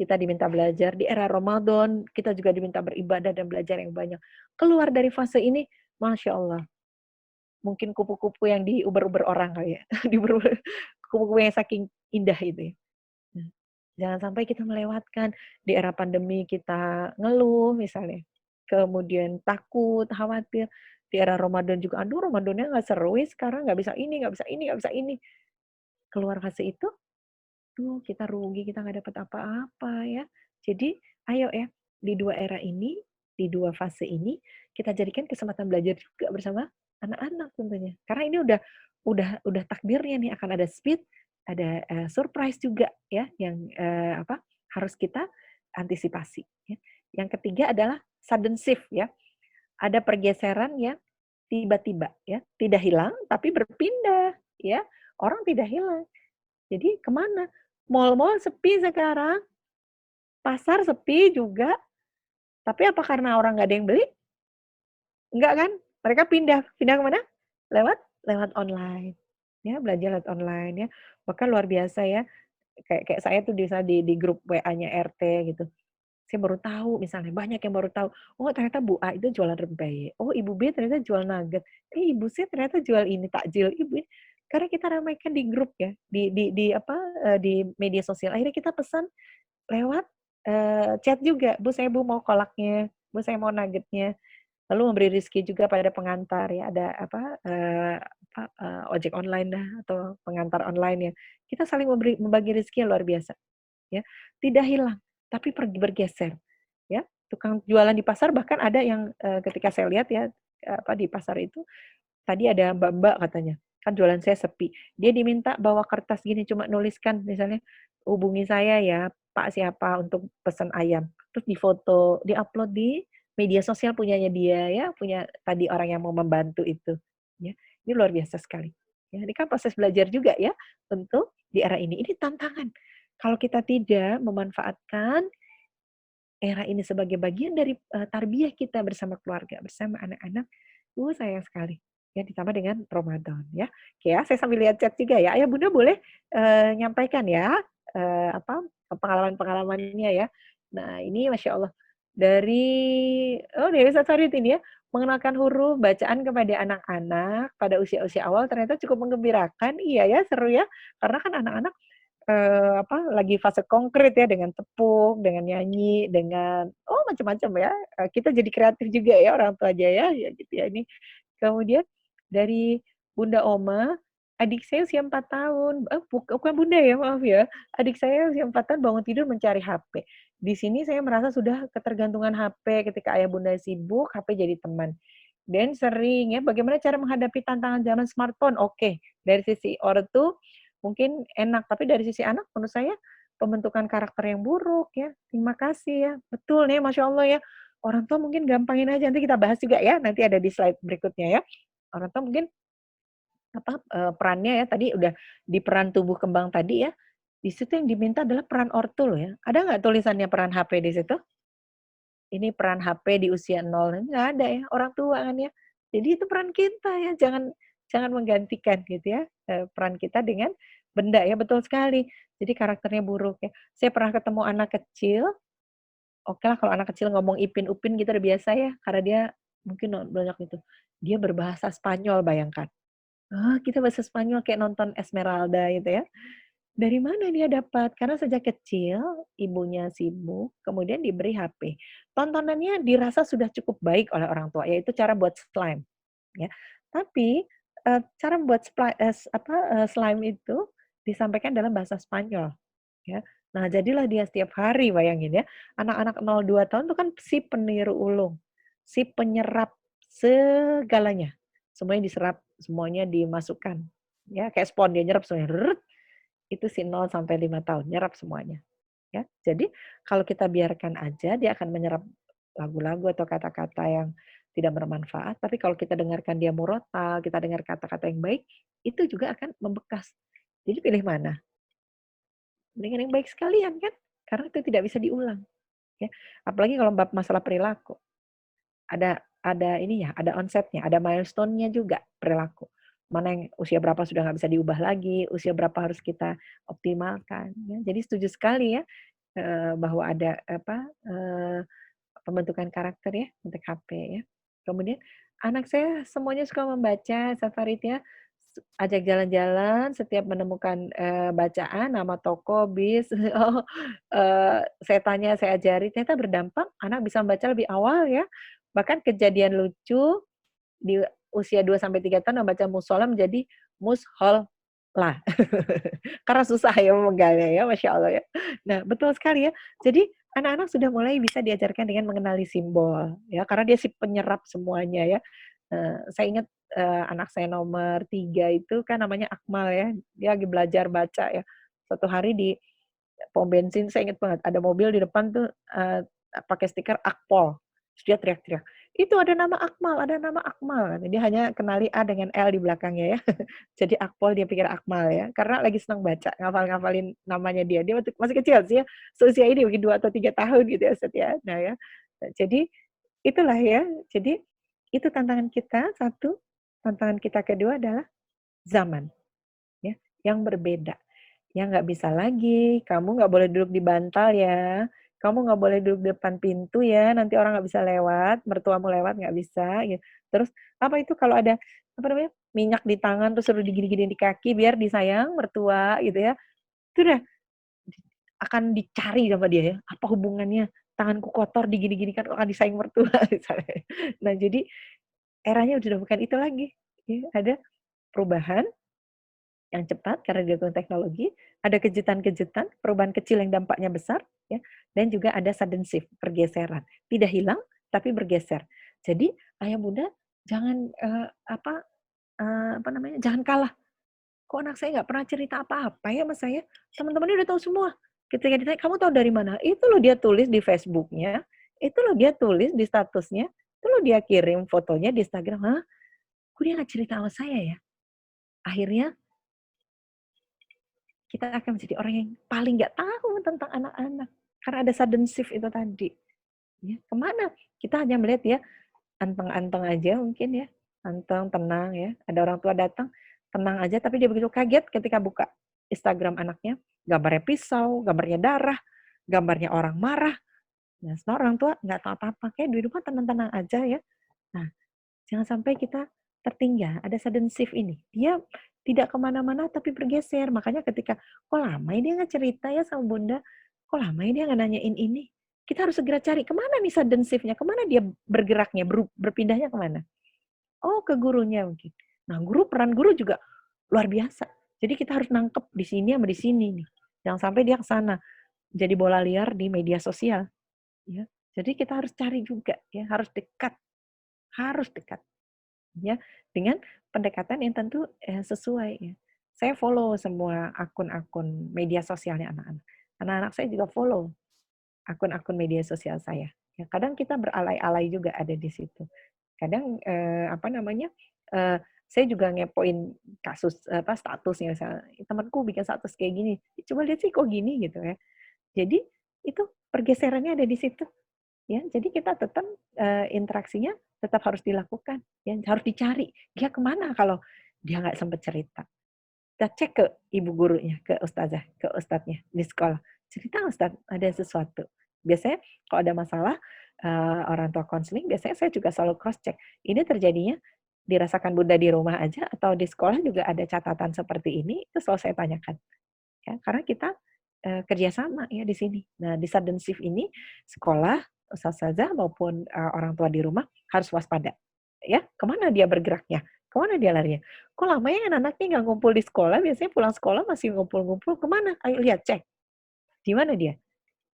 kita diminta belajar, di era Ramadan, kita juga diminta beribadah dan belajar yang banyak. Keluar dari fase ini, Masya Allah, mungkin kupu-kupu yang diuber-uber orang kali ya, diuber kupu-kupu yang saking indah itu ya. Nah, jangan sampai kita melewatkan di era pandemi kita ngeluh misalnya, kemudian takut, khawatir, di era Ramadan juga, "Aduh Ramadannya nggak seru sekarang, nggak bisa ini nggak bisa ini nggak bisa ini." Keluar fase itu, tuh kita rugi, kita nggak dapat apa-apa ya. Jadi ayo ya, di 2 era ini, di 2 fase ini, kita jadikan kesempatan belajar juga bersama anak-anak tentunya. Karena ini udah takdirnya nih akan ada speed, ada, surprise juga ya yang, apa, harus kita antisipasi ya. Yang ketiga adalah sudden shift ya, ada pergeseran yang tiba-tiba ya, tidak hilang tapi berpindah ya, orang tidak hilang. Jadi kemana? Mall-mall sepi sekarang, pasar sepi juga, tapi apa karena orang nggak ada yang beli? Enggak kan? Mereka pindah, pindah ke mana? Lewat lewat online, ya belajar lewat online ya. Bahkan luar biasa ya, kayak kayak saya tuh di grup WA-nya RT gitu. Saya baru tahu misalnya, banyak yang baru tahu, oh ternyata Bu A itu jualan rempeyek, oh Ibu B ternyata jual nugget, Ibu C ternyata jual ini, takjil, Ibu ini. Karena kita ramaikan di grup ya, di media sosial. Akhirnya kita pesan lewat, chat juga, "Bu, saya Bu mau kolaknya, Bu saya mau nuggetnya." Lalu memberi rezeki juga pada pengantar ya, ada ojek online dah atau pengantar online ya. Kita saling membagi rezeki yang luar biasa ya. Tidak hilang, tapi bergeser ya. Tukang jualan di pasar bahkan ada yang, ketika saya lihat ya, di pasar itu, tadi ada mbak-mbak katanya, kan jualan saya sepi. Dia diminta bawa kertas gini cuma nuliskan misalnya, "Hubungi saya ya, Pak siapa untuk pesan ayam." Terus difoto, di-upload di media sosial punyanya dia ya, punya tadi orang yang mau membantu itu, ya. Ini luar biasa sekali. Ya, ini kan proses belajar juga ya, untuk di era ini. Ini tantangan. Kalau kita tidak memanfaatkan era ini sebagai bagian dari, tarbiyah kita bersama keluarga, bersama anak-anak, sayang sekali. Ya, ditambah dengan Ramadan ya. Oke ya, saya sambil lihat chat juga ya. Ayah Bunda boleh, nyampaikan ya, pengalaman-pengalamannya ya. Nah, ini Masya Allah, dari Ustaz Farid ini ya, mengenalkan huruf bacaan kepada anak-anak pada usia-usia awal ternyata cukup menggembirakan. Iya ya, seru ya. Karena kan anak-anak lagi fase konkret ya dengan tepuk, dengan nyanyi, dengan macam-macam ya, kita jadi kreatif juga ya orang tua aja ya gitu ya ini. Kemudian dari Bunda Oma, adik saya usia 4 tahun, bukan Bunda ya maaf ya, adik saya usia 4 tahun bangun tidur mencari HP. Di sini saya merasa sudah ketergantungan HP ketika ayah bunda sibuk, HP jadi teman. Dan sering ya, bagaimana cara menghadapi tantangan zaman smartphone? Oke, dari sisi ortu mungkin enak, tapi dari sisi anak menurut saya pembentukan karakter yang buruk ya. Terima kasih ya. Betul nih, Masya Allah ya. Orang tua mungkin gampangin aja, nanti kita bahas juga ya, nanti ada di slide berikutnya ya. Orang tua mungkin perannya ya tadi udah di peran tumbuh kembang tadi ya, di situ yang diminta adalah peran ortu loh ya. Ada nggak tulisannya peran HP di situ? Ini peran HP di usia 0, nggak ada ya, orang tua kan ya. Jadi itu peran kita ya, jangan jangan menggantikan gitu ya, peran kita dengan benda ya, betul sekali. Jadi karakternya buruk ya. Saya pernah ketemu anak kecil, okelah kalau anak kecil ngomong ipin upin gitu udah biasa ya, karena dia mungkin banyak itu. Dia berbahasa Spanyol bayangkan. Kita bahasa Spanyol kayak nonton Esmeralda gitu ya. Dari mana dia dapat? Karena sejak kecil ibunya sibuk, kemudian diberi HP. Tontonannya dirasa sudah cukup baik oleh orang tua, yaitu cara buat slime, ya. Tapi, cara membuat slime itu disampaikan dalam bahasa Spanyol, ya. Nah, jadilah dia setiap hari bayangin ya, anak-anak 0, 2 tahun itu kan si peniru ulung, si penyerap segalanya, semuanya diserap, semuanya dimasukkan, ya, kayak spons dia nyerap semuanya, itu si 0 sampai 5 tahun, nyerap semuanya, ya. Jadi, kalau kita biarkan aja, dia akan menyerap lagu-lagu atau kata-kata yang tidak bermanfaat, tapi kalau kita dengarkan dia murotal, kita dengar kata-kata yang baik, itu juga akan membekas. Jadi pilih mana? Dengan yang baik sekalian kan? Karena itu tidak bisa diulang, ya. Apalagi kalau bab masalah perilaku. Ada ininya, ada onsetnya, ada milestone-nya juga perilaku. Mana yang usia berapa sudah nggak bisa diubah lagi, usia berapa harus kita optimalkan, ya. Jadi setuju sekali ya, bahwa ada pembentukan karakter ya untuk HP ya. Kemudian anak saya semuanya suka membaca, Safarid ya. Ajak jalan-jalan, setiap menemukan, bacaan, nama toko, bis, saya tanya, saya ajari, ternyata berdampak, anak bisa membaca lebih awal ya. Bahkan kejadian lucu di usia 2 sampai 3 tahun membaca mushola menjadi musholah. Karena susah ya memenggalnya ya, Masya Allah ya. Nah, betul sekali ya. Jadi anak-anak sudah mulai bisa diajarkan dengan mengenali simbol ya, karena dia si penyerap semuanya ya. Saya ingat, anak saya nomor 3 itu kan namanya Akmal ya, dia lagi belajar baca ya. Suatu hari di pom bensin saya ingat banget, ada mobil di depan tuh, pakai stiker Akpol, terus dia teriak-teriak, "Itu ada nama Akmal," dia hanya kenali A dengan L di belakangnya ya. Jadi Akpol dia pikir Akmal ya, karena lagi senang baca, ngafalin namanya dia. Dia waktu masih kecil sih ya, seusia ini mungkin 2 atau 3 tahun gitu ya, Ustaz, ya. Nah ya, jadi itulah ya, jadi itu tantangan kita, satu, tantangan kita kedua adalah zaman, ya, yang berbeda. Ya nggak bisa lagi, kamu nggak boleh duduk di bantal ya, kamu nggak boleh duduk di depan pintu ya, nanti orang nggak bisa lewat, mertuamu lewat nggak bisa, gitu. Terus, apa itu kalau ada apa namanya, minyak di tangan terus suruh digini-giniin di kaki biar disayang mertua gitu ya. Itu udah akan dicari sama dia ya, apa hubungannya tanganku kotor digini-gini kan akan disayang mertua misalnya. Nah jadi eranya udah bukan itu lagi, ya, ada perubahan yang cepat karena dilakukan teknologi, ada kejutan-kejutan, perubahan kecil yang dampaknya besar, ya, dan juga ada sudden shift, pergeseran. Tidak hilang, tapi bergeser. Jadi ayah bunda jangan apa namanya, jangan kalah. Kok anak saya nggak pernah cerita apa-apa ya sama saya? Teman-temannya udah tahu semua. Ketika ditanya, kamu tahu dari mana? Itu loh dia tulis di Facebooknya, itu loh dia tulis di statusnya, itu loh dia kirim fotonya di Instagram. Hah? Kok dia nggak cerita sama saya ya? Akhirnya kita akan menjadi orang yang paling nggak tahu tentang anak-anak. Karena ada sudden shift itu tadi. Ya, kemana? Kita hanya melihat ya, anteng-anteng aja mungkin ya. Anteng, tenang ya. Ada orang tua datang, tenang aja. Tapi dia begitu kaget ketika buka Instagram anaknya. Gambarnya pisau, gambarnya darah, gambarnya orang marah. Nah, semua orang tua nggak tahu apa-apa. Kayak di rumah tenang-tenang aja ya. Nah, jangan sampai kita tertinggal, ada sudden shift ini. Dia tidak kemana-mana tapi bergeser. Makanya ketika, kok lama ya dia nggak cerita ya sama bunda? Kok lama ya dia nggak nanyain ini? Kita harus segera cari, kemana nih sudden shift-nya? Kemana dia bergeraknya, berpindahnya kemana? Oh, ke gurunya mungkin. Nah, peran guru juga luar biasa. Jadi kita harus nangkep di sini sama di sini nih. Jangan sampai dia ke sana. Jadi bola liar di media sosial. Ya. Jadi kita harus cari juga, ya, harus dekat. Ya, dengan pendekatan yang tentu sesuai ya. Saya follow semua akun-akun media sosialnya anak-anak. Anak-anak saya juga follow akun-akun media sosial saya. Ya, kadang kita beralay-alay juga ada di situ. Kadang apa namanya? Saya juga ngepoin kasus apa statusnya misalnya, temanku bikin status kayak gini, coba lihat sih kok gini gitu ya. Jadi itu pergeserannya ada di situ. Ya, jadi kita tetap interaksinya tetap harus dilakukan, ya, harus dicari. Dia kemana kalau dia nggak sempat cerita. Kita cek ke ibu gurunya, ke ustazah, ke ustadznya di sekolah. Cerita ustadz, ada sesuatu. Biasanya kalau ada masalah orang tua konseling, biasanya saya juga selalu cross check. Ini terjadinya dirasakan bunda di rumah aja atau di sekolah juga ada catatan seperti ini, itu selalu saya tanyakan. Ya, karena kita kerjasama ya di sini. Nah, di sudden shift ini sekolah, ustazah maupun orang tua di rumah harus waspada. Ya, kemana dia bergeraknya? Kemana dia larinya? Kok lama ya anak-anaknya nggak ngumpul di sekolah? Biasanya pulang sekolah masih ngumpul-ngumpul. Kemana? Ayo lihat, cek. Di mana dia?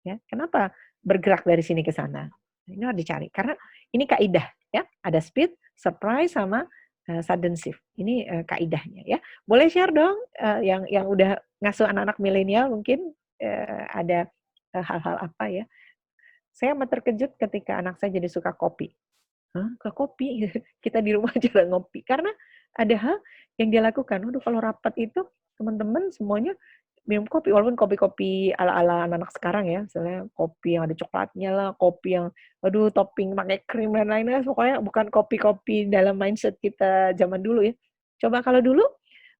Ya, kenapa bergerak dari sini ke sana? Ini harus dicari. Karena ini kaidah, ya. Ada speed, surprise, sama sudden shift. Ini kaidahnya, ya. Boleh share dong yang udah ngasuh anak-anak milenial mungkin ada hal-hal apa ya? Saya amat terkejut ketika anak saya jadi suka kopi. Hah, suka kopi? Kita di rumah jarang ngopi. Karena ada hal yang dia lakukan. Waduh, kalau rapat itu teman-teman semuanya minum kopi, walaupun kopi-kopi ala-ala anak-anak sekarang ya, misalnya kopi yang ada coklatnya lah, kopi yang, aduh, topping pakai krim dan lain-lain, pokoknya bukan kopi-kopi dalam mindset kita zaman dulu ya. Coba kalau dulu,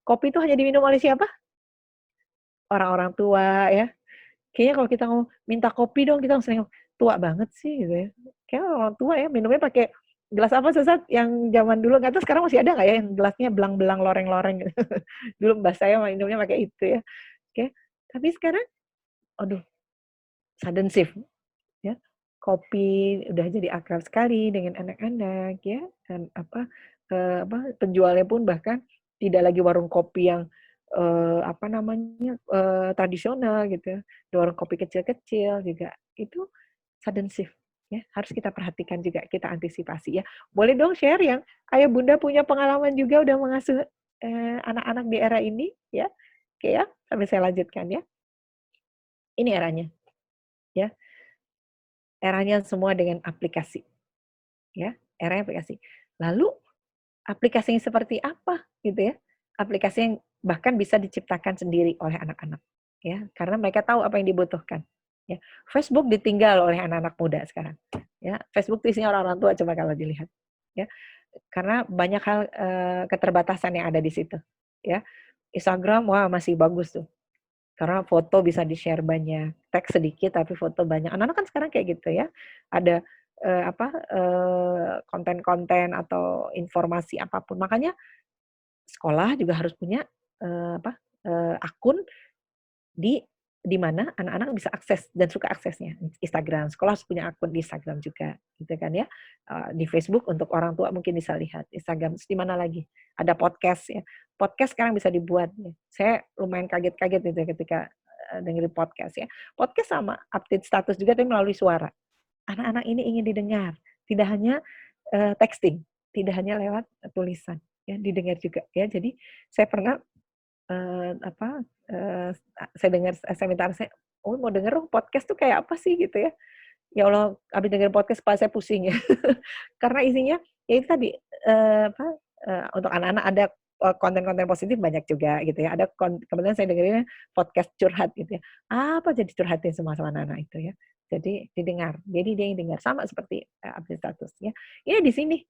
kopi itu hanya diminum oleh siapa? Orang-orang tua ya. Kayaknya kalau kita ngomong, minta kopi dong, kita langsung nengok, tua banget sih gitu ya. Kayaknya orang tua ya, minumnya pakai gelas apa Sesat yang zaman dulu, nggak tahu sekarang masih ada nggak ya yang gelasnya belang-belang loreng-loreng gitu. Dulu mbak saya minumnya pakai itu ya. Oke, tapi sekarang, aduh, sudden shift ya. Kopi udah jadi akrab sekali dengan anak-anak ya, dan penjualnya pun bahkan tidak lagi warung kopi yang apa namanya tradisional gitu ya. Di warung kopi kecil-kecil juga itu sudden shift ya, harus kita perhatikan juga, kita antisipasi ya. Boleh dong share yang ayah bunda punya pengalaman juga udah mengasuh anak-anak di era ini ya. Oke ya, sampai saya lanjutkan ya. Ini eranya ya. Eranya semua dengan aplikasi, ya, eranya aplikasi. Lalu aplikasinya seperti apa gitu ya? Aplikasi yang bahkan bisa diciptakan sendiri oleh anak-anak, ya, karena mereka tahu apa yang dibutuhkan. Ya, Facebook ditinggal oleh anak-anak muda sekarang. Ya, Facebook itu isinya orang-orang tua coba kalau dilihat, ya, karena banyak hal keterbatasan yang ada di situ, ya. Instagram, wah masih bagus tuh. Karena foto bisa di-share banyak, teks sedikit tapi foto banyak. Anak-anak kan sekarang kayak gitu ya. Ada konten-konten atau informasi apapun. Makanya sekolah juga harus punya, akun di di mana anak-anak bisa akses dan suka aksesnya. Instagram, sekolah harus punya akun di Instagram juga, gitu kan ya. Di Facebook untuk orang tua mungkin bisa lihat, Instagram, terus di mana lagi? Ada podcast ya. Podcast sekarang bisa dibuat ya. Saya lumayan kaget-kaget gitu ya ketika, dengerin podcast ya. Podcast sama update status juga tapi melalui suara. Anak-anak ini ingin didengar, tidak hanya, texting, tidak hanya lewat tulisan, ya, didengar juga ya. Jadi saya pernah Eee, apa, eee, saya minta anak saya, "Oh, mau denger dong podcast tuh kayak apa sih?" Gitu ya. Ya Allah, habis dengerin podcast kepala saya pusing ya. Karena isinya ya itu tadi, untuk anak-anak ada, konten-konten positif banyak juga gitu ya. Ada kebetulan saya dengerinnya podcast curhat gitu ya. Apa aja dicurhatin semua sama anak-anak itu ya. Jadi didengar, jadi dia yang dengar, sama seperti, update status ya. Ini di sini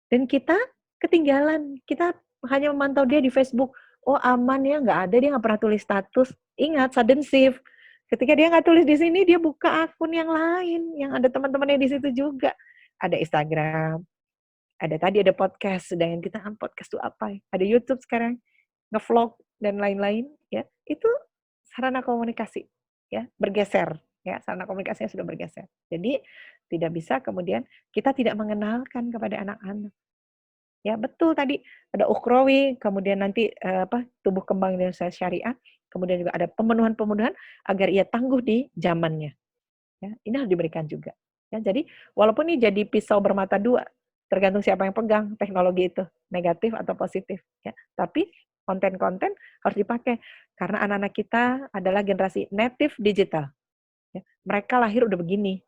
dan kita ketinggalan, kita hanya memantau dia di Facebook. Oh aman ya, nggak ada, dia nggak pernah tulis status. Ingat sudden shift, ketika dia nggak tulis di sini, dia buka akun yang lain, yang ada teman-temannya di situ juga. Ada Instagram, ada tadi ada podcast, sedangkan kita kan podcast itu apa ya, ada YouTube sekarang, nge-vlog dan lain-lain ya, itu sarana komunikasi ya, bergeser ya, sarana komunikasinya sudah bergeser. Jadi tidak bisa kemudian kita tidak mengenalkan kepada anak-anak. Ya betul tadi, ada ukhrawi, kemudian nanti, tumbuh kembang dengan syariah, kemudian juga ada pemenuhan-pemenuhan agar ia tangguh di zamannya, ya. Ini harus diberikan juga, ya. Jadi walaupun ini jadi pisau bermata dua, tergantung siapa yang pegang teknologi itu, negatif atau positif, ya. Tapi konten-konten harus dipakai, karena anak-anak kita adalah generasi native digital, ya. Mereka lahir udah begini,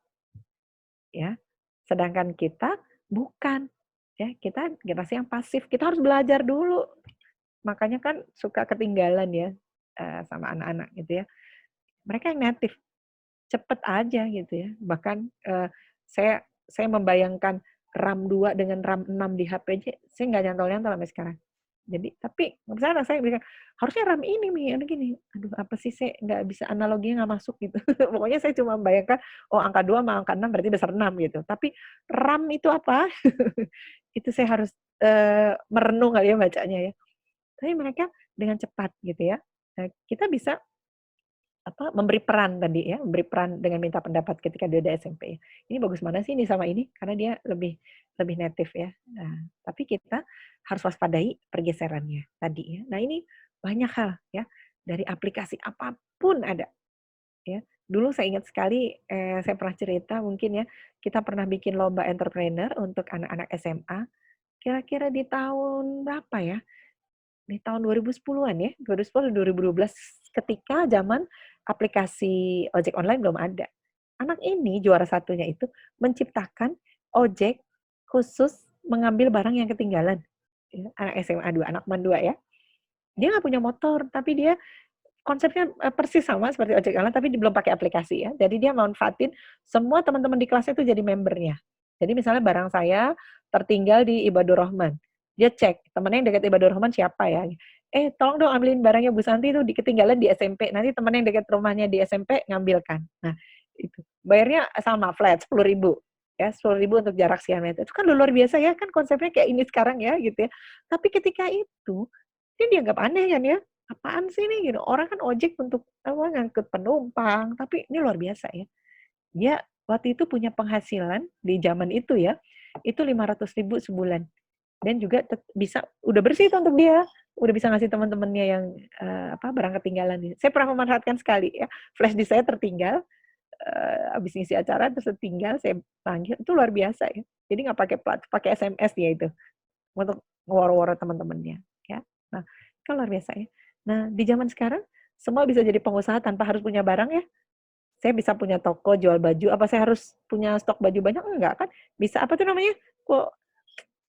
ya. Sedangkan kita bukan, ya. Kita generasi yang pasif, kita harus belajar dulu. Makanya kan suka ketinggalan ya, sama anak-anak gitu ya. Mereka yang native, cepet aja gitu ya. Bahkan, saya membayangkan RAM 2 dengan RAM 6 di HP aja, saya nggak nyantol-nyantol sampai sekarang. Jadi tapi misalnya anak saya bilang, "Harusnya RAM ini Mi, ini gini." Aduh apa sih, saya nggak bisa, analoginya nggak masuk gitu. Pokoknya saya cuma membayangkan, oh angka 2 sama angka 6 berarti besar 6 gitu. Tapi RAM itu apa? Itu saya harus, merenung kali ya bacanya ya. Tapi mereka dengan cepat gitu ya, kita bisa memberi peran tadi ya, memberi peran dengan minta pendapat ketika dia ada SMP ya. Ini bagus mana sih ini sama ini, karena dia lebih lebih native ya. Nah, tapi kita harus waspadai pergeserannya tadi ya. Nah ini banyak hal ya, dari aplikasi apapun ada ya. Dulu saya ingat sekali, saya pernah cerita mungkin ya, kita pernah bikin lomba entrepreneur untuk anak-anak SMA, kira-kira di tahun berapa ya, di tahun 2010-an ya, 2010, 2012 ketika zaman aplikasi ojek online belum ada. Anak ini juara satunya itu menciptakan ojek khusus mengambil barang yang ketinggalan. Ya, anak SMA 2, anak man 2 ya. Dia nggak punya motor, tapi dia konsepnya, persis sama seperti ojek online tapi belum pakai aplikasi ya. Jadi dia manfaatin semua teman-teman di kelasnya itu jadi membernya. Jadi misalnya barang saya tertinggal di Ibadur Rahman, dia cek temennya yang dekat Ibadur Rahman siapa ya, tolong dong ambilin barangnya Bu Santi itu ketinggalan di SMP, nanti temen yang dekat rumahnya di SMP ngambilkan. Nah itu, bayarnya sama flat 10.000 ya, 10.000 untuk jarak sekian meter. Itu kan luar biasa ya, kan konsepnya kayak ini sekarang ya gitu ya. Tapi ketika itu, ini dianggap aneh kan ya, apaan sih ini gitu, orang kan ojek untuk ngangkut penumpang, tapi ini luar biasa ya. Dia waktu itu punya penghasilan di zaman itu ya, itu 500.000 sebulan dan juga bisa udah bersih itu untuk dia, udah bisa ngasih teman-temannya yang, barang ketinggalan. Saya pernah memanfaatkan sekali ya, flash disk saya tertinggal, habis ngisi acara terus tertinggal, saya panggil, itu luar biasa ya. Jadi nggak pakai SMS dia itu, untuk ngeworo-woro teman-temannya, ya. Nah, kan luar biasa ya. Nah, di zaman sekarang semua bisa jadi pengusaha tanpa harus punya barang ya. Saya bisa punya toko jual baju, apa saya harus punya stok baju banyak? Enggak kan. Bisa apa tuh namanya, kok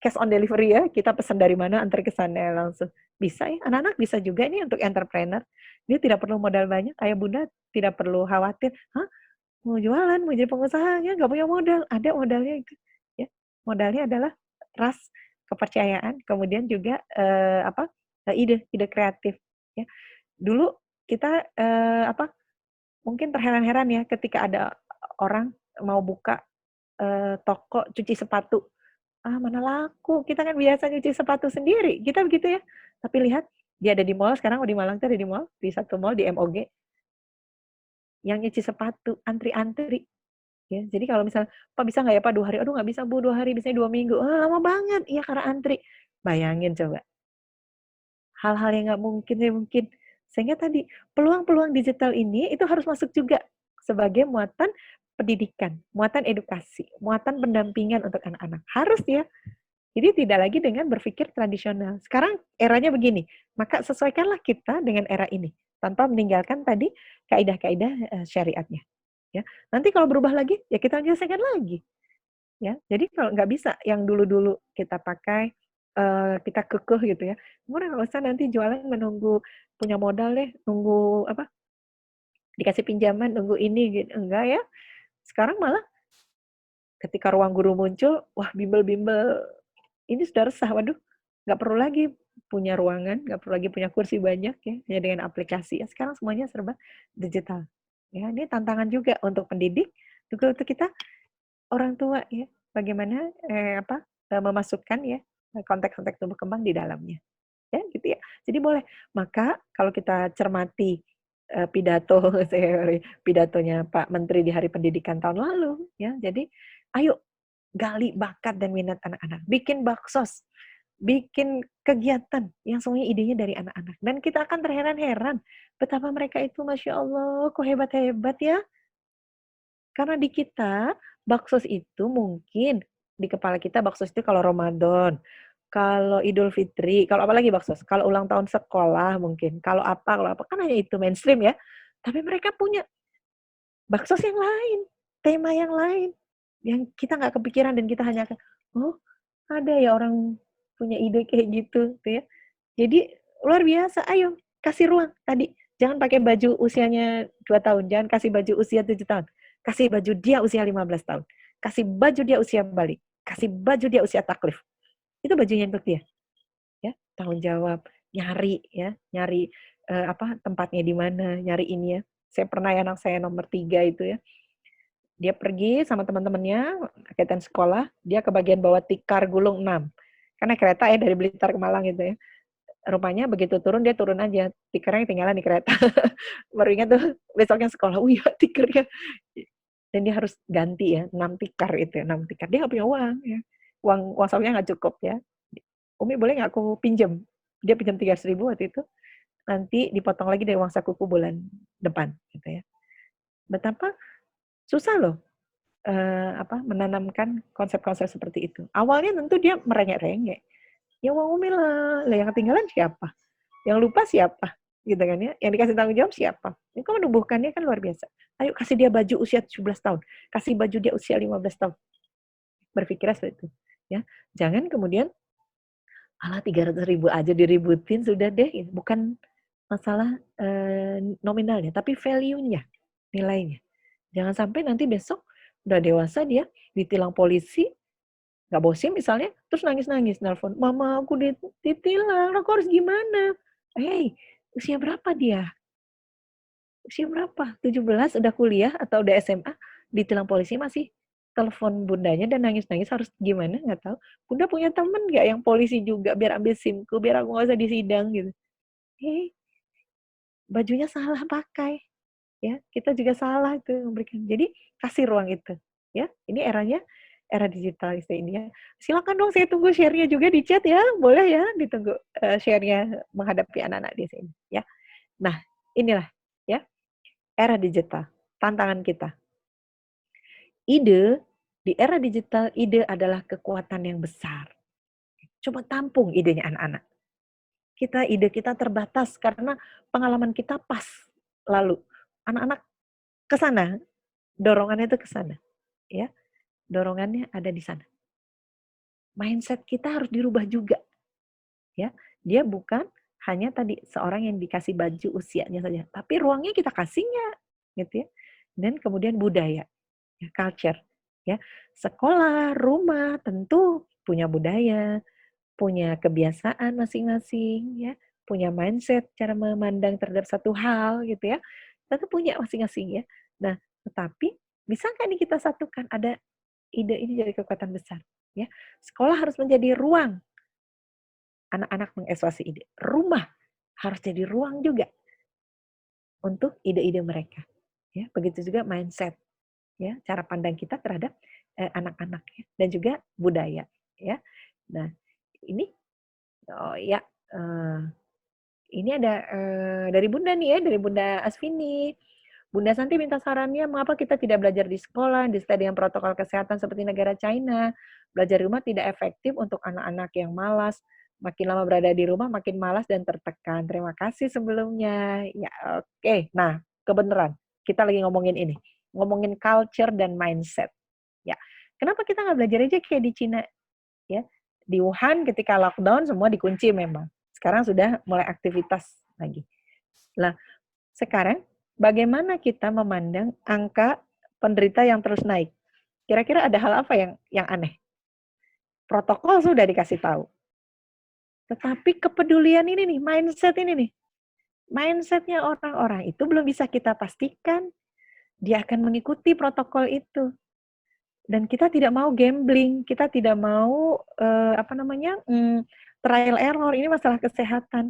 cash on delivery ya, kita pesan dari mana antar ke sana langsung. Bisa ya, anak-anak bisa juga ini untuk entrepreneur. Dia tidak perlu modal banyak, ayah bunda tidak perlu khawatir, "Hah, mau jualan, mau jadi pengusaha, ya nggak punya modal." Ada modalnya itu, ya. Modalnya adalah trust, kepercayaan, kemudian juga, ide kreatif, ya. Dulu kita, mungkin terheran-heran ya ketika ada orang mau buka toko cuci sepatu. Ah, mana laku, kita kan biasa nyuci sepatu sendiri, kita begitu ya. Tapi lihat, dia ada di mall sekarang, di Malang tuh ada di mall, di satu mall, di MOG, yang nyuci sepatu, antri-antri. Ya, jadi kalau misalnya, "Pak bisa nggak ya Pak 2 hari?" "Aduh nggak bisa Bu 2 hari, biasanya 2 minggu." "Ah, lama banget." "Iya karena antri." Bayangin coba, hal-hal yang nggak mungkin ya mungkin. Sehingga tadi, peluang-peluang digital ini itu harus masuk juga sebagai muatan pendidikan, muatan edukasi, muatan pendampingan untuk anak-anak. Harus ya. Jadi tidak lagi dengan berpikir tradisional. Sekarang eranya begini, maka sesuaikanlah kita dengan era ini, tanpa meninggalkan tadi kaidah-kaidah, syariatnya, ya. Nanti kalau berubah lagi, ya kita menyelesaikan lagi, ya. Jadi kalau nggak bisa yang dulu-dulu kita pakai, kita kekeh gitu ya, udah nggak usah nanti jualan menunggu punya modal deh, nunggu apa, dikasih pinjaman, nunggu ini gitu, enggak ya. Sekarang malah ketika ruang guru muncul, wah bimbel-bimbel ini sudah resah, waduh, nggak perlu lagi punya ruangan, nggak perlu lagi punya kursi banyak ya, hanya dengan aplikasi ya. Sekarang semuanya serba digital. Ya, ini tantangan juga untuk pendidik, juga untuk kita orang tua ya, bagaimana memasukkan ya konteks-konteks tumbuh kembang di dalamnya. Ya, gitu ya. Jadi boleh. Maka kalau kita cermati pidato pidatonya Pak Menteri di Hari Pendidikan tahun lalu ya. Jadi ayo gali bakat dan minat anak-anak, bikin baksos, bikin kegiatan yang semuanya idenya dari anak-anak. Dan kita akan terheran-heran betapa mereka itu Masya Allah, kok hebat-hebat ya. Karena di kita, baksos itu mungkin di kepala kita baksos itu kalau Ramadan, kalau Idul Fitri, kalau apalagi baksos, kalau ulang tahun sekolah mungkin, kalau apa, kan hanya itu mainstream ya. Tapi mereka punya baksos yang lain, tema yang lain, yang kita nggak kepikiran dan kita hanya "Oh, ada ya orang punya ide kayak gitu," tuh ya. Jadi luar biasa, ayo kasih ruang tadi, jangan pakai baju usianya 2 tahun, jangan kasih baju usia 7 tahun, kasih baju dia usia 15 tahun, kasih baju dia usia balik, kasih baju dia usia taklif. Itu bajunya untuk dia, ya. Tanggung jawab, nyari ya, nyari, tempatnya di mana, nyari ini ya. Saya pernah ya anak saya nomor 3 itu ya, dia pergi sama teman-temannya, kegiatan sekolah, dia ke bagian bawah tikar gulung 6. Karena kereta ya dari Blitar ke Malang gitu ya. Rupanya begitu turun, dia turun aja, tikernya ketinggalan di kereta. Baru ingat tuh besoknya sekolah, "Oh iya tikernya." Dan dia harus ganti ya, 6 tikar itu, 6 tikar. Dia nggak punya uang ya, uang sakunya nggak cukup ya. "Umi boleh nggak aku pinjam?" Dia pinjam 300.000 waktu itu, nanti dipotong lagi dari uang sakuku bulan depan, gitu ya. Betapa susah loh menanamkan konsep-konsep seperti itu. Awalnya tentu dia merengek-rengek, "Ya uang Umi lah, lah yang ketinggalan siapa? Yang lupa siapa?" Gitu kan ya, yang dikasih tanggung jawab siapa? Ini kan menumbuhkannya kan luar biasa. Ayo kasih dia baju usia 17 tahun, kasih baju dia usia 15 tahun, berpikirnya seperti itu, ya. Jangan kemudian, "Alah 300.000 aja diributin, sudah deh," gitu. Bukan masalah, nominalnya, tapi value-nya, nilainya. Jangan sampai nanti besok udah dewasa dia ditilang polisi, nggak bosim misalnya, terus nangis-nangis nelpon, "Mama aku ditilang, aku harus gimana?" Hei, usia berapa dia? Usia berapa? 17 udah kuliah atau udah SMA, ditilang polisi masih telepon bundanya dan nangis-nangis harus gimana nggak tahu. "Bunda punya temen nggak yang polisi juga biar ambil SIM-ku, biar aku nggak usah disidang," gitu. Hei, bajunya salah pakai. Ya, kita juga salah tuh memberikan. Jadi kasih ruang itu, ya. Ini eranya era digitalisasi ini ya. Silakan dong saya tunggu share-nya juga di chat ya, boleh ya ditunggu, share-nya menghadapi anak-anak di sini, ya. Nah, inilah ya, era digital, tantangan kita. Ide, di era digital, ide adalah kekuatan yang besar. Coba tampung idenya anak-anak. Ide kita terbatas karena pengalaman kita pas lalu. Anak-anak ke sana, dorongannya itu ke sana, ya. Dorongannya ada di sana. Mindset kita harus dirubah juga, ya. Dia bukan hanya tadi seorang yang dikasih baju usianya saja, tapi ruangnya kita kasihnya, gitu ya. Dan kemudian budaya, ya, culture, ya. Sekolah, rumah tentu punya budaya, punya kebiasaan masing-masing, ya, punya mindset cara memandang terhadap satu hal, gitu ya. Kita tuh punya masing-masing ya. Nah, tetapi bisa nggak nih kita satukan? Ada ide ini jadi kekuatan besar, ya. Sekolah harus menjadi ruang anak-anak mengeksplorasi ide. Rumah harus jadi ruang juga untuk ide-ide mereka, ya. Begitu juga mindset, ya, cara pandang kita terhadap, anak-anak ya, dan juga budaya, ya. Nah, ini oh ya, eee, ini ada, dari Bunda nih ya, dari Bunda Asvini. Bunda Santi minta sarannya mengapa kita tidak belajar di sekolah, disertai dengan protokol kesehatan seperti negara China. Belajar di rumah tidak efektif untuk anak-anak yang malas. Makin lama berada di rumah, makin malas dan tertekan. Terima kasih sebelumnya. Ya, oke. Nah, kebenaran. Kita lagi ngomongin ini. Ngomongin culture dan mindset. Ya, kenapa kita nggak belajar aja kayak di Cina? Ya, di Wuhan ketika lockdown semua dikunci memang. Sekarang sudah mulai aktivitas lagi. Nah, sekarang bagaimana kita memandang angka penderita yang terus naik? Kira-kira ada hal apa yang aneh? Protokol sudah dikasih tahu, tetapi kepedulian ini nih, mindset ini nih, mindsetnya orang-orang itu belum bisa kita pastikan dia akan mengikuti protokol itu. Dan kita tidak mau gambling, kita tidak mau trial error. Ini masalah kesehatan,